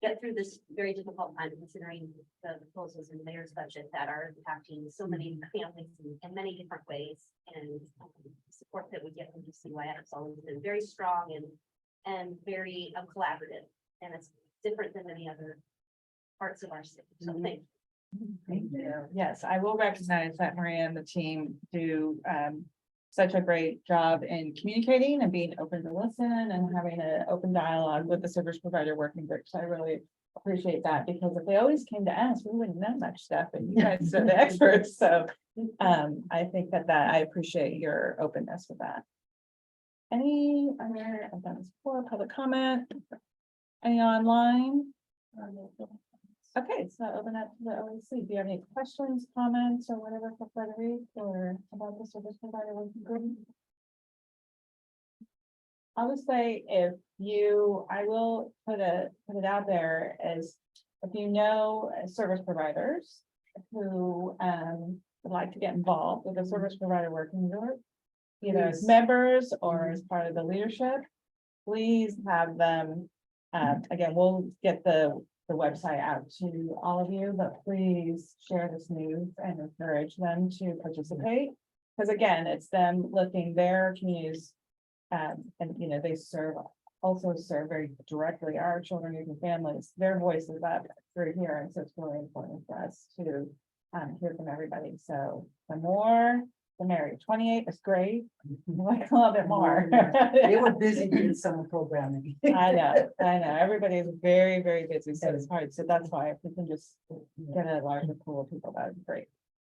get through this very difficult time, considering the proposals in the mayor's budget that are impacting so many families in many different ways. And the support that we get from DCYF has always been very strong and very collaborative, and it's different than many other parts of our city. So thank you. Thank you. Yes, I will recognize that Maria and the team do such a great job in communicating and being open to listen and having an open dialogue with the service provider working groups. I really appreciate that, because if they always came to us, we wouldn't know much stuff, and you guys are the experts. So I think that I appreciate your openness with that. Any other, I've done this before, public comment? Any online? Okay, so open up to the OAC. Do you have any questions, comments, or whatever for Frederick or about the service provider working group? I'll just say, I will put it out there as, if you know service providers who would like to get involved with the service provider working group, either as members or as part of the leadership, please have them. Again, we'll get the website out to all of you, but please share this news and encourage them to participate. Because again, it's them lifting their communities. And they also serve very directly our children and families, their voices up through here. And so it's really important for us to hear from everybody. So the more, the merrier. 28 is great. Like a little bit more. They were busy doing summer programming. I know. Everybody is very, very busy, so it's hard. So that's why if we can just get a larger pool of people, that would be great.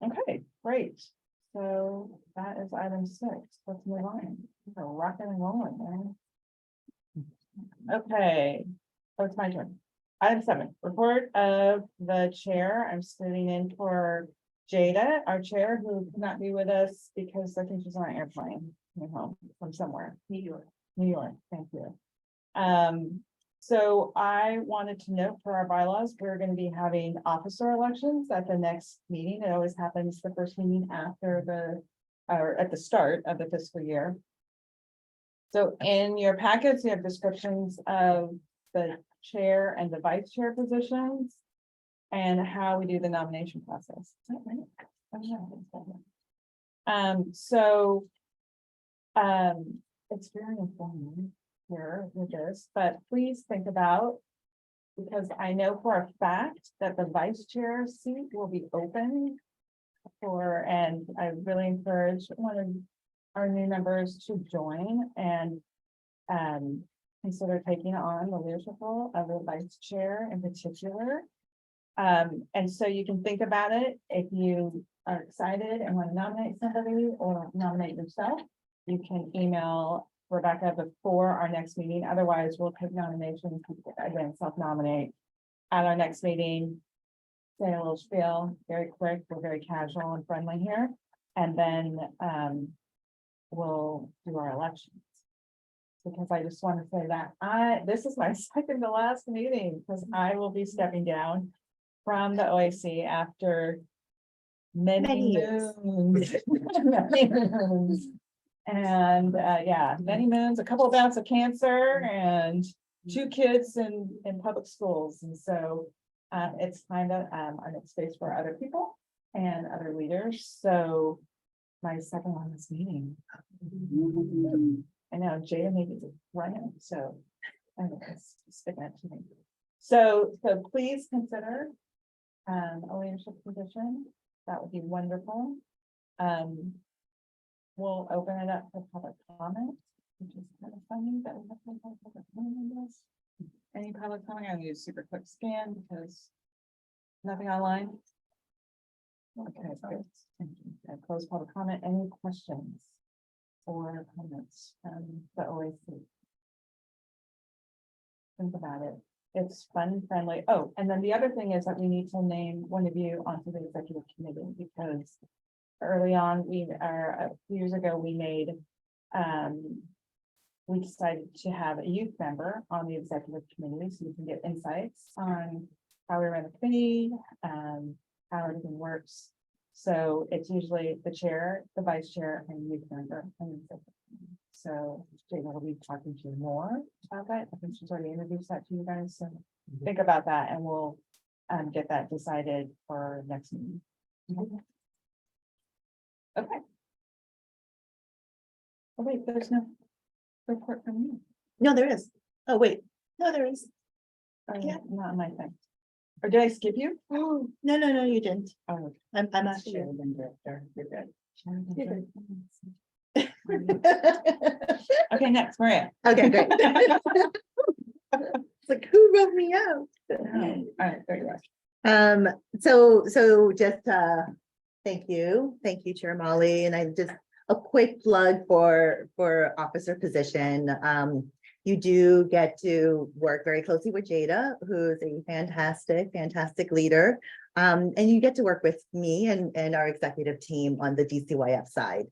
Okay, great. So that is item 6. Let's move on. We're rocking and rolling, man. Okay. Oh, it's my turn. Item 7, report of the chair. I'm sitting in for Jada, our chair, who could not be with us because I think she's on an airplane coming home from somewhere. New York, thank you. So I wanted to note for our bylaws, we're going to be having officer elections at the next meeting. It always happens the first meeting after or at the start of the fiscal year. So in your packets, you have descriptions of the chair and the vice chair positions and how we do the nomination process. Is that right? It's very important here with this, but please think about, because I know for a fact that the vice chair seat will be open and I really encourage one of our new members to join and consider taking on the leadership role of the vice chair in particular. And so you can think about it. If you are excited and want to nominate somebody or nominate yourself, you can email Rebecca before our next meeting. Otherwise, we'll take nominations, again, self-nominate at our next meeting. Say a little spiel, very quick. We're very casual and friendly here. And then we'll do our elections. because I just want to say that this is my second to last meeting, because I will be stepping down from the OAC after many Many years. moons. Many moons. And, yeah, many moons, a couple of bouts of cancer and 2 kids in public schools. And so it's kind of, I make space for other people and other leaders. So my second on this meeting. I know Jada maybe is running, so I think it's sticking it to me. So please consider a leadership position. That would be wonderful. We'll open it up for public comment, which is kind of funny that we have to have public comment on this. Any public comment? I'm gonna use super quick scan because nothing online. Okay, good. Thank you. I close public comment. Any questions or comments? The OAC. Think about it. It's fun, friendly. Oh, and then the other thing is that we need to name one of you onto the executive committee, because early on, a few years ago, we decided to have a youth member on the executive committee, so you can get insights on how we run the committee, how everything works. So it's usually the chair, the vice chair, and youth member. So Jada will be talking to you more about that. I think she's already introduced that to you guys, so think about that, and we'll get that decided for next meeting. Okay. Oh, wait, there's no report from you. No, there is. Oh, wait. No, there is. Yeah. Not on my thing. Or did I skip you? Oh, no, you didn't. Oh, I'm after Chair, you. then director. You're good. You're good. Okay, next, Maria. Okay, great. It's like, who wrote me out? All right, there you are. So just thank you, Chair Molly, and I just a quick plug for officer position. You do get to work very closely with Jada, who's a fantastic leader. And you get to work with me and our executive team on the DCYF side.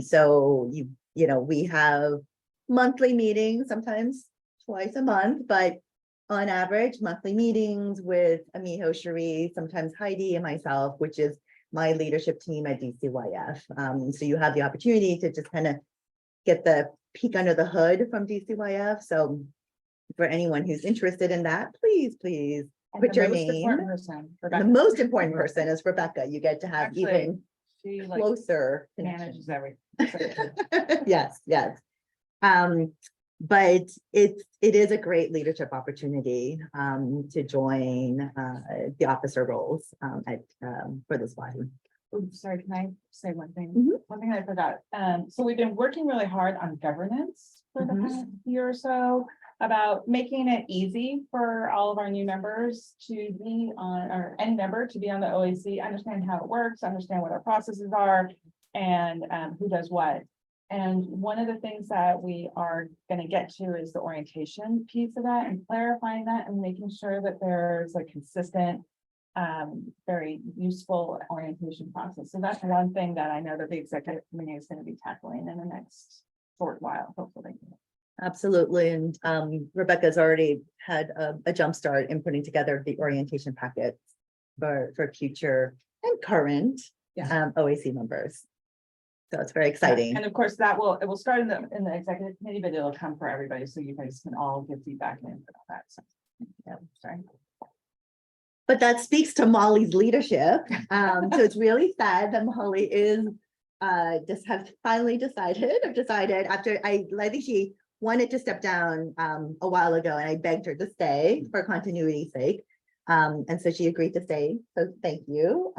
So you know, we have monthly meetings, sometimes twice a month, but on average, monthly meetings with Amiho, Cherie, sometimes Heidi and myself, which is my leadership team at DCYF. So you have the opportunity to just kind of get the peek under the hood from DCYF. So for anyone who's interested in that, please put your name. The most important person is Rebecca. You get to have Actually, even she like closer. manages everything. Yes. But it is a great leadership opportunity to join the officer roles for this body. Oops, sorry, can I say one thing? Mhm. One thing I forgot. So we've been working really hard on governance for the past year or so about making it easy for all of our new members to be on, or any member to be on the OAC, understand how it works, understand what our processes are, and who does what. And one of the things that we are going to get to is the orientation piece of that and clarifying that and making sure that there's a consistent, very useful orientation process. So that's one thing that I know that the executive committee is going to be tackling in the next short while, hopefully. Absolutely. And Rebecca's already had a jump start in putting together the orientation packets for future and current OAC members. So it's very exciting. And of course, it will start in the executive committee, but it'll come for everybody. So you guys can all give feedback and input on that. So, yeah, sorry. But that speaks to Molly's leadership. So it's really sad that Molly is just have finally decided after I think she wanted to step down a while ago, and I begged her to stay for continuity's sake. And so she agreed to stay. So thank you.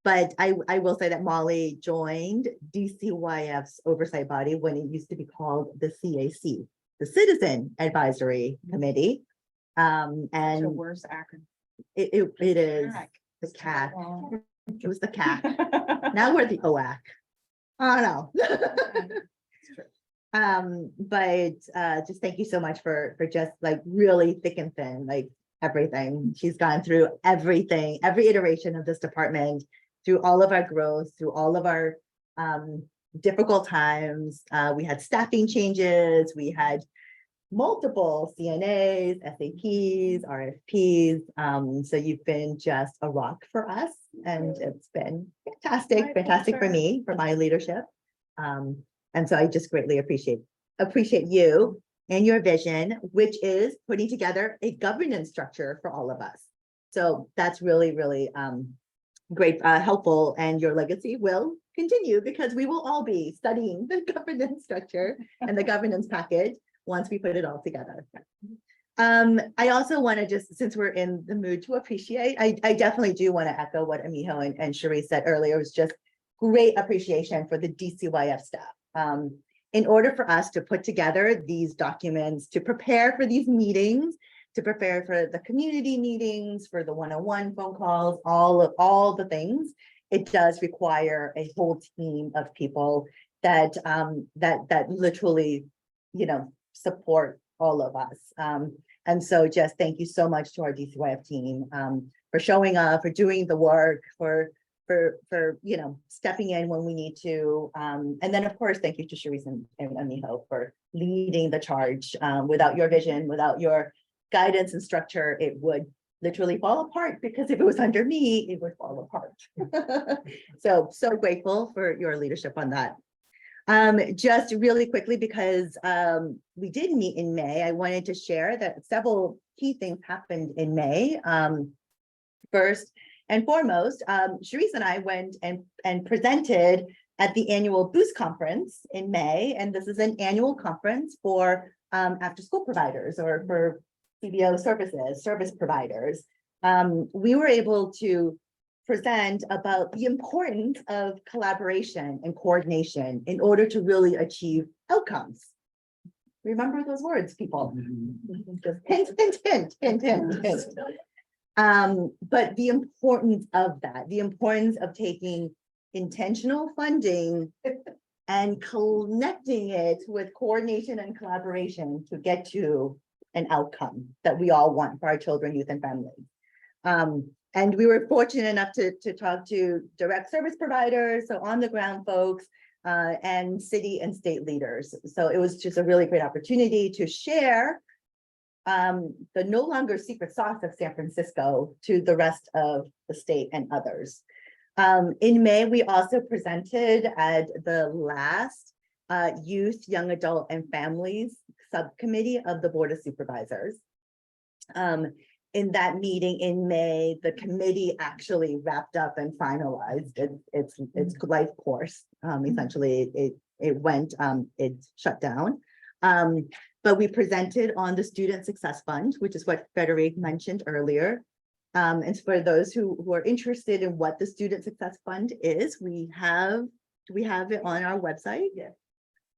But I will say that Molly joined DCYF's oversight body when it used to be called the CAC, the Citizen Advisory Committee. And The worst acronym. it is the CAC. It was the CAC. Now we're the OAC. Oh no. But just thank you so much for just like really thick and thin, like everything. She's gone through everything, every iteration of this department, through all of our growth, through all of our difficult times. We had staffing changes, we had multiple CNAs, SAPs, RFPs. So you've been just a rock for us, and it's been fantastic for me, for my leadership. And so I just greatly appreciate you and your vision, which is putting together a governance structure for all of us. So that's really, really great, helpful, and your legacy will continue because we will all be studying the governance structure and the governance package once we put it all together. I also want to just, since we're in the mood to appreciate, I definitely do want to echo what Amiho and Cherie said earlier. It was just great appreciation for the DCYF staff. In order for us to put together these documents, to prepare for these meetings, to prepare for the community meetings, for the one-on-one phone calls, all the things, it does require a whole team of people that literally, support all of us. And so just thank you so much to our DCYF team for showing up, for doing the work, for stepping in when we need to. And then of course, thank you to Cherise and Amiho for leading the charge. Without your vision, without your guidance and structure, it would literally fall apart, because if it was under me, it would fall apart. So grateful for your leadership on that. Just really quickly, because we did meet in May, I wanted to share that several key things happened in May. First and foremost, Cherise and I went and presented at the annual Boost conference in May, and this is an annual conference for after-school providers or for CBO service providers. We were able to present about the importance of collaboration and coordination in order to really achieve outcomes. Remember those words, people. Just hint. But the importance of that, the importance of taking intentional funding and connecting it with coordination and collaboration to get to an outcome that we all want for our children, youth, and families. And we were fortunate enough to talk to direct service providers, so on the ground folks, and city and state leaders. So it was just a really great opportunity to share the no longer secret sauce of San Francisco to the rest of the state and others. In May, we also presented at the last Youth, Young Adult, and Families Subcommittee of the Board of Supervisors. In that meeting in May, the committee actually wrapped up and finalized its life course. Essentially, it shut down. But we presented on the Student Success Fund, which is what Frederic mentioned earlier. And for those who are interested in what the Student Success Fund is, we have it on our website. Yes.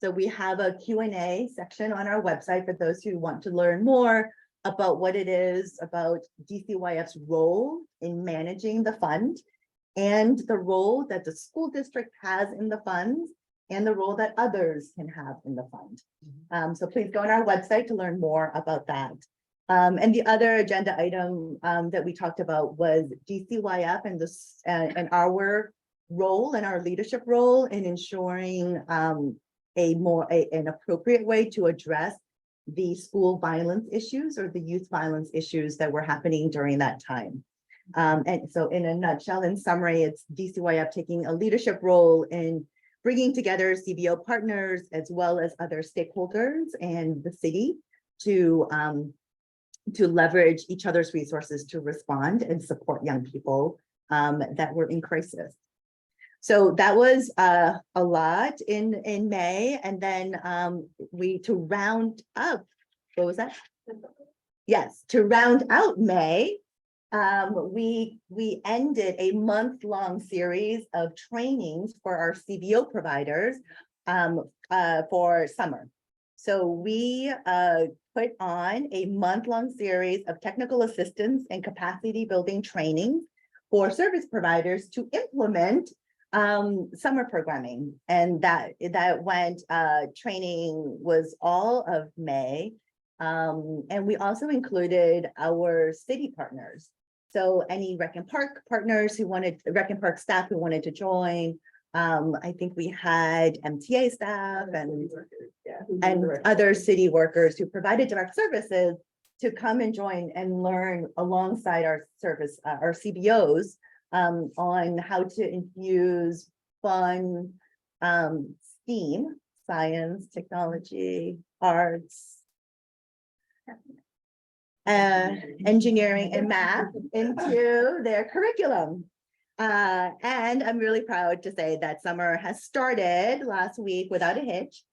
So we have a Q&A section on our website for those who want to learn more about what it is, about DCYF's role in managing the fund, and the role that the school district has in the funds, and the role that others can have in the fund. So please go on our website to learn more about that. And the other agenda item that we talked about was DCYF and our role and our leadership role in ensuring an appropriate way to address the school violence issues or the youth violence issues that were happening during that time. And so in a nutshell, in summary, it's DCYF taking a leadership role in bringing together CBO partners as well as other stakeholders and the city to leverage each other's resources to respond and support young people that were in crisis. So that was a lot in May, and then to round up, what was that? Yes, to round out May, we ended a month-long series of trainings for our CBO providers for summer. So we put on a month-long series of technical assistance and capacity building training for service providers to implement summer programming. And that went, training was all of May. And we also included our city partners. So any Rec and Park partners Rec and Park staff who wanted to join, I think we had MTA staff and other city workers who provided direct services to come and join and learn alongside our service, our CBOs, on how to infuse fun, STEAM, science, technology, arts, engineering and math into their curriculum. And I'm really proud to say that summer has started last week without a hitch.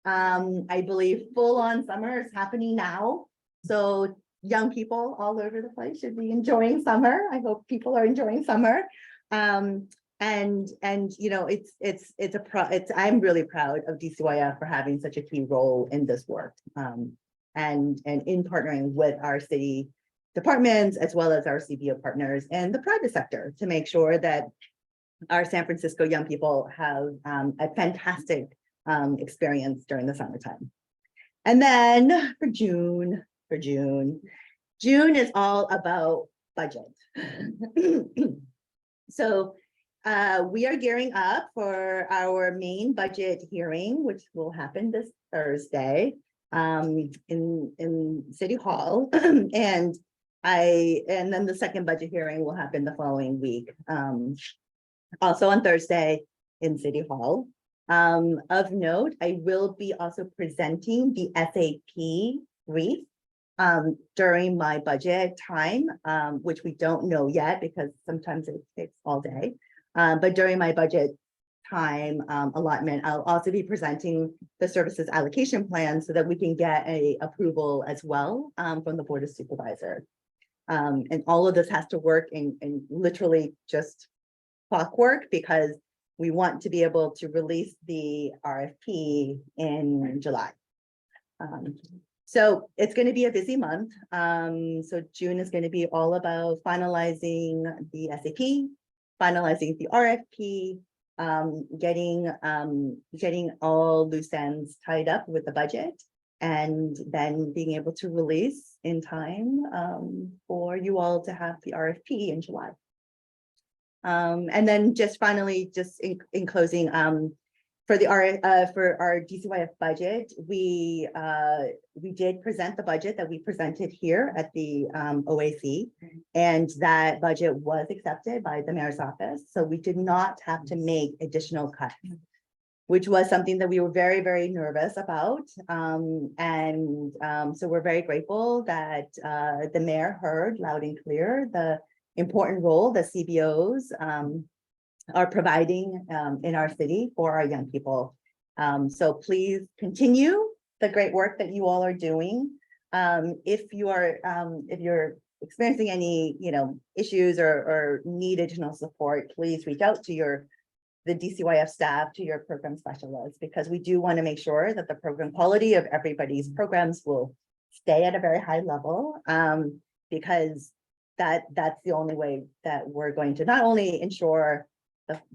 I believe full-on summer is happening now. So young people all over the place should be enjoying summer. I hope people are enjoying summer. And you know, I'm really proud of DCYF for having such a key role in this work. And in partnering with our city departments, as well as our CBO partners and the private sector, to make sure that our San Francisco young people have a fantastic experience during the summertime. And then for June is all about budget. So we are gearing up for our main budget hearing, which will happen this Thursday in City Hall. And then the second budget hearing will happen the following week. Also on Thursday in City Hall. Of note, I will be also presenting the SAP brief during my budget time, which we don't know yet because sometimes it takes all day. But during my budget time allotment, I'll also be presenting the services allocation plan so that we can get a approval as well from the Board of Supervisors. And all of this has to work in literally just clockwork, because we want to be able to release the RFP in July. So it's going to be a busy month. So June is going to be all about finalizing the SAP, finalizing the RFP, getting all loose ends tied up with the budget, and then being able to release in time for you all to have the RFP in July. And then just finally, just in closing, for our DCYF budget, we did present the budget that we presented here at the OAC, and that budget was accepted by the mayor's office. So we did not have to make additional cuts, which was something that we were very, very nervous about. So we're very grateful that the mayor heard loud and clear the important role that CBOs are providing in our city for our young people. So please continue the great work that you all are doing. If you're experiencing any issues or need additional support, please reach out to the DCYF staff, to your program specialists, because we do want to make sure that the program quality of everybody's programs will stay at a very high level, because that's the only way that we're going to not only ensure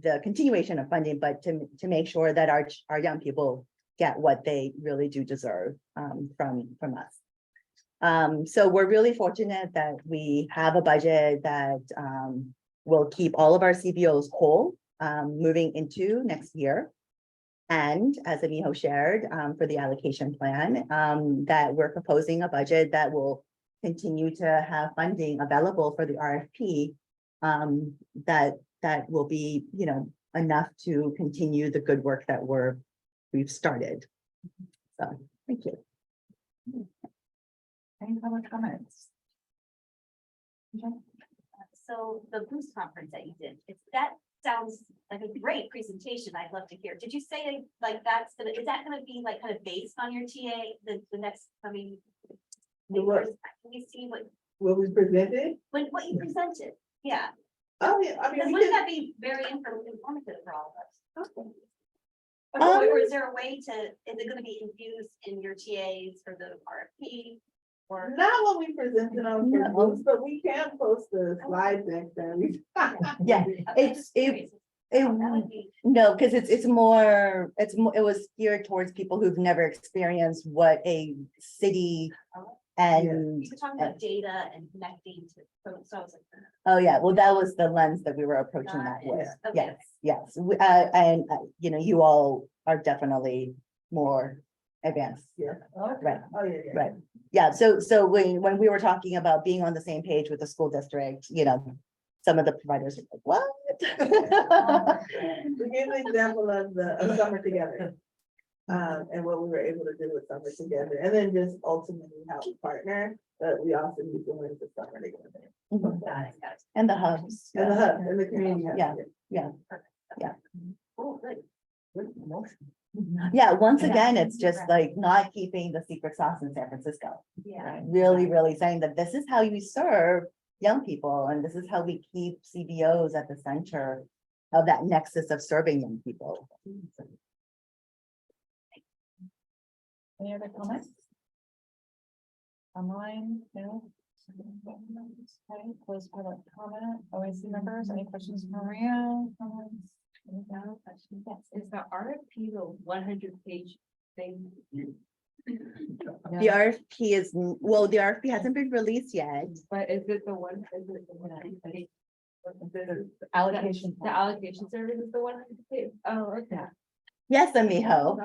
the continuation of funding, but to make sure that our young people get what they really do deserve from us. So we're really fortunate that we have a budget that will keep all of our CBOs whole moving into next year. And as Amiho shared for the allocation plan, that we're proposing a budget that will continue to have funding available for the RFP, that will be, enough to continue the good work that we've started. So, thank you. Any public comments? So the Boost conference that you did, that sounds like a great presentation. I'd love to hear. Did you say like is that gonna be like kind of based on your TA, the next coming? The what? Can we see what was presented? what you presented? Yeah. Oh, yeah, I Because mean, wouldn't that be very informative for all of us? Um, Or is there a way is it gonna be infused in your TAs for the RFP? Or not what we presented on No. Boost, but we can post the slide deck then. Yeah, no, because it was geared towards people who've never experienced what a city And, You're talking about data and connecting to, so I was like. oh yeah, well, that was the lens that we were approaching that with. Okay. Yes, yes. And, you know, you all are definitely more advanced. Yeah. Right. Oh, yeah, yeah. Right. Yeah, so when we were talking about being on the same page with the school district, you know, some of the providers are like, what? We gave an example of of summer together. And what we were able to do with summer together, and then just ultimately how we partner, but we also need to learn to summer together. Mhm. Got it, got it. And the hubs. And the hub, and the community hub. Yeah. Yeah. Oh, good. Good motion. Yeah, once again, it's just like not keeping the secret sauce in San Francisco. Yeah. Really saying that this is how you serve young people, and this is how we keep CBOs at the center of that nexus of serving young people. Any other comments? Online, no? Okay, close public comment, OAC members, any questions for Maria? Comments? No question. Yes, is the RFP the 100-page thing? The RFP is, well, the RFP hasn't been released yet. But is it the one, is it the 100-page? The allocation. The allocation service is the 100-page? Oh, okay. Yes, amijo.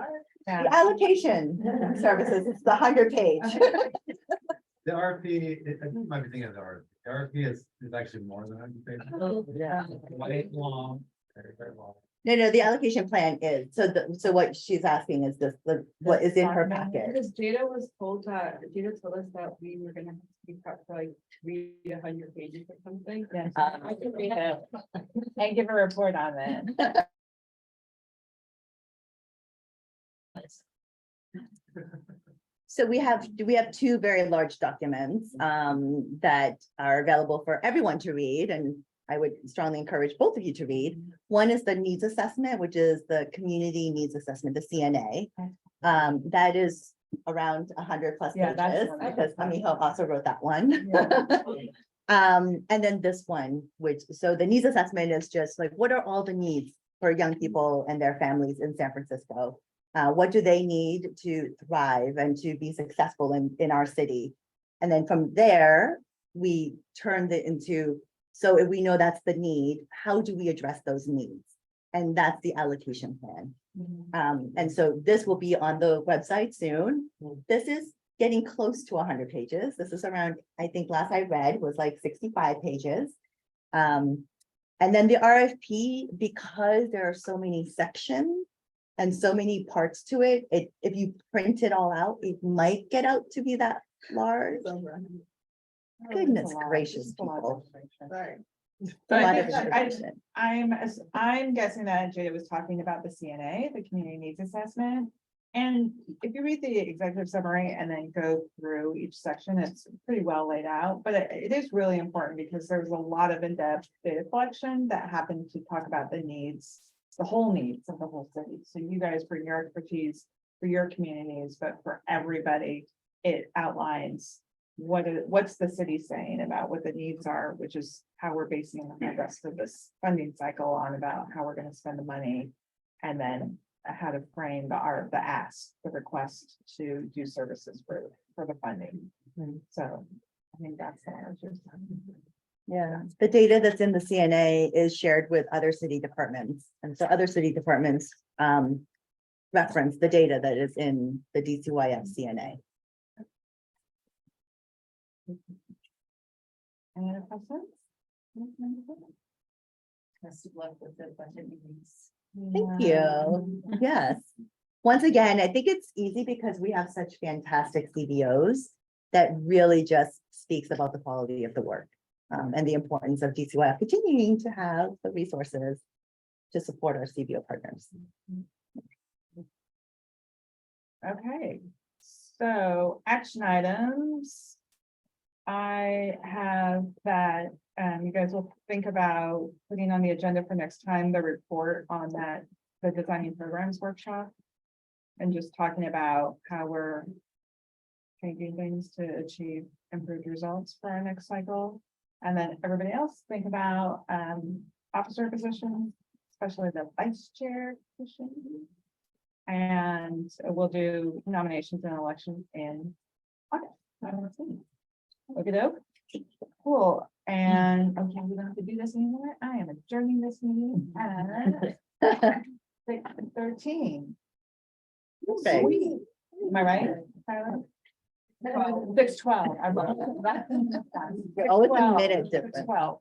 Yeah. The allocation services, it's the 100-page. The RFP, I think you might be thinking of the RFP. The RFP is actually more than 100 pages. Oh, yeah. Quite long, very long. No, the allocation plan is, so what she's asking is what is in her packet. Because Jada was told that, Jada told us that we were gonna have to be prepped for like read 100 pages or something. Yes, I can read it and give a report on it. So we have two very large documents that are available for everyone to read, and I would strongly encourage both of you to read. One is the needs assessment, which is the community needs assessment, the CNA. That is around 100+ Yeah, that's pages, the one. because Amiho also wrote that one. Yeah. And then this one, so the needs assessment is just like, what are all the needs for young people and their families in San Francisco? What do they need to thrive and to be successful in our city? And then from there, we turned it into, so if we know that's the need, how do we address those needs? And that's the allocation plan. And so this will be on the website soon. This is getting close to 100 pages. This is around, I think last I read was like 65 pages. And then the RFP, because there are so many sections and so many parts to it, if you print it all out, it might get out to be that large. Goodness gracious, people. Right. A lot of I think information. I'm guessing that Jada was talking about the CNA, the community needs assessment. And if you read the executive summary and then go through each section, it's pretty well laid out, but it is really important because there's a lot of in-depth data collection that happened to talk about the needs, the whole needs of the whole city. So you guys bring your expertise for your communities, but for everybody, it outlines what's the city saying about what the needs are, which is how we're basing the rest of this funding cycle on, about how we're going to spend the money, and then how to frame the ask, the request to do services for the funding. So I think that's the answer. Yeah, the data that's in the CNA is shared with other city departments. And so other city departments reference the data that is in the DCYF CNA. Any other questions? Best of luck with the budget meetings. Thank you. Yes. Once again, I think it's easy because we have such fantastic CBOs that really just speaks about the quality of the work and the importance of DCYF continuing to have the resources to support our CBO partners. Okay, so action items. I have that, you guys will think about putting on the agenda for next time, the report on that, the designing programs workshop. And just talking about how we're changing things to achieve improved results for our next cycle. And then everybody else think about officer positions, especially the vice chair position. And we'll do nominations and elections in August. Look it up. Cool, and, okay, we don't have to do this anymore. I am adjourning this meeting at 6:13. Okay. Sweet. Am I right, Tyler? 6:12. I wrote that. Oh, it's a 6:12. minute difference. 6:12.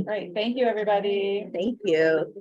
Great, thank you, everybody. Thank you.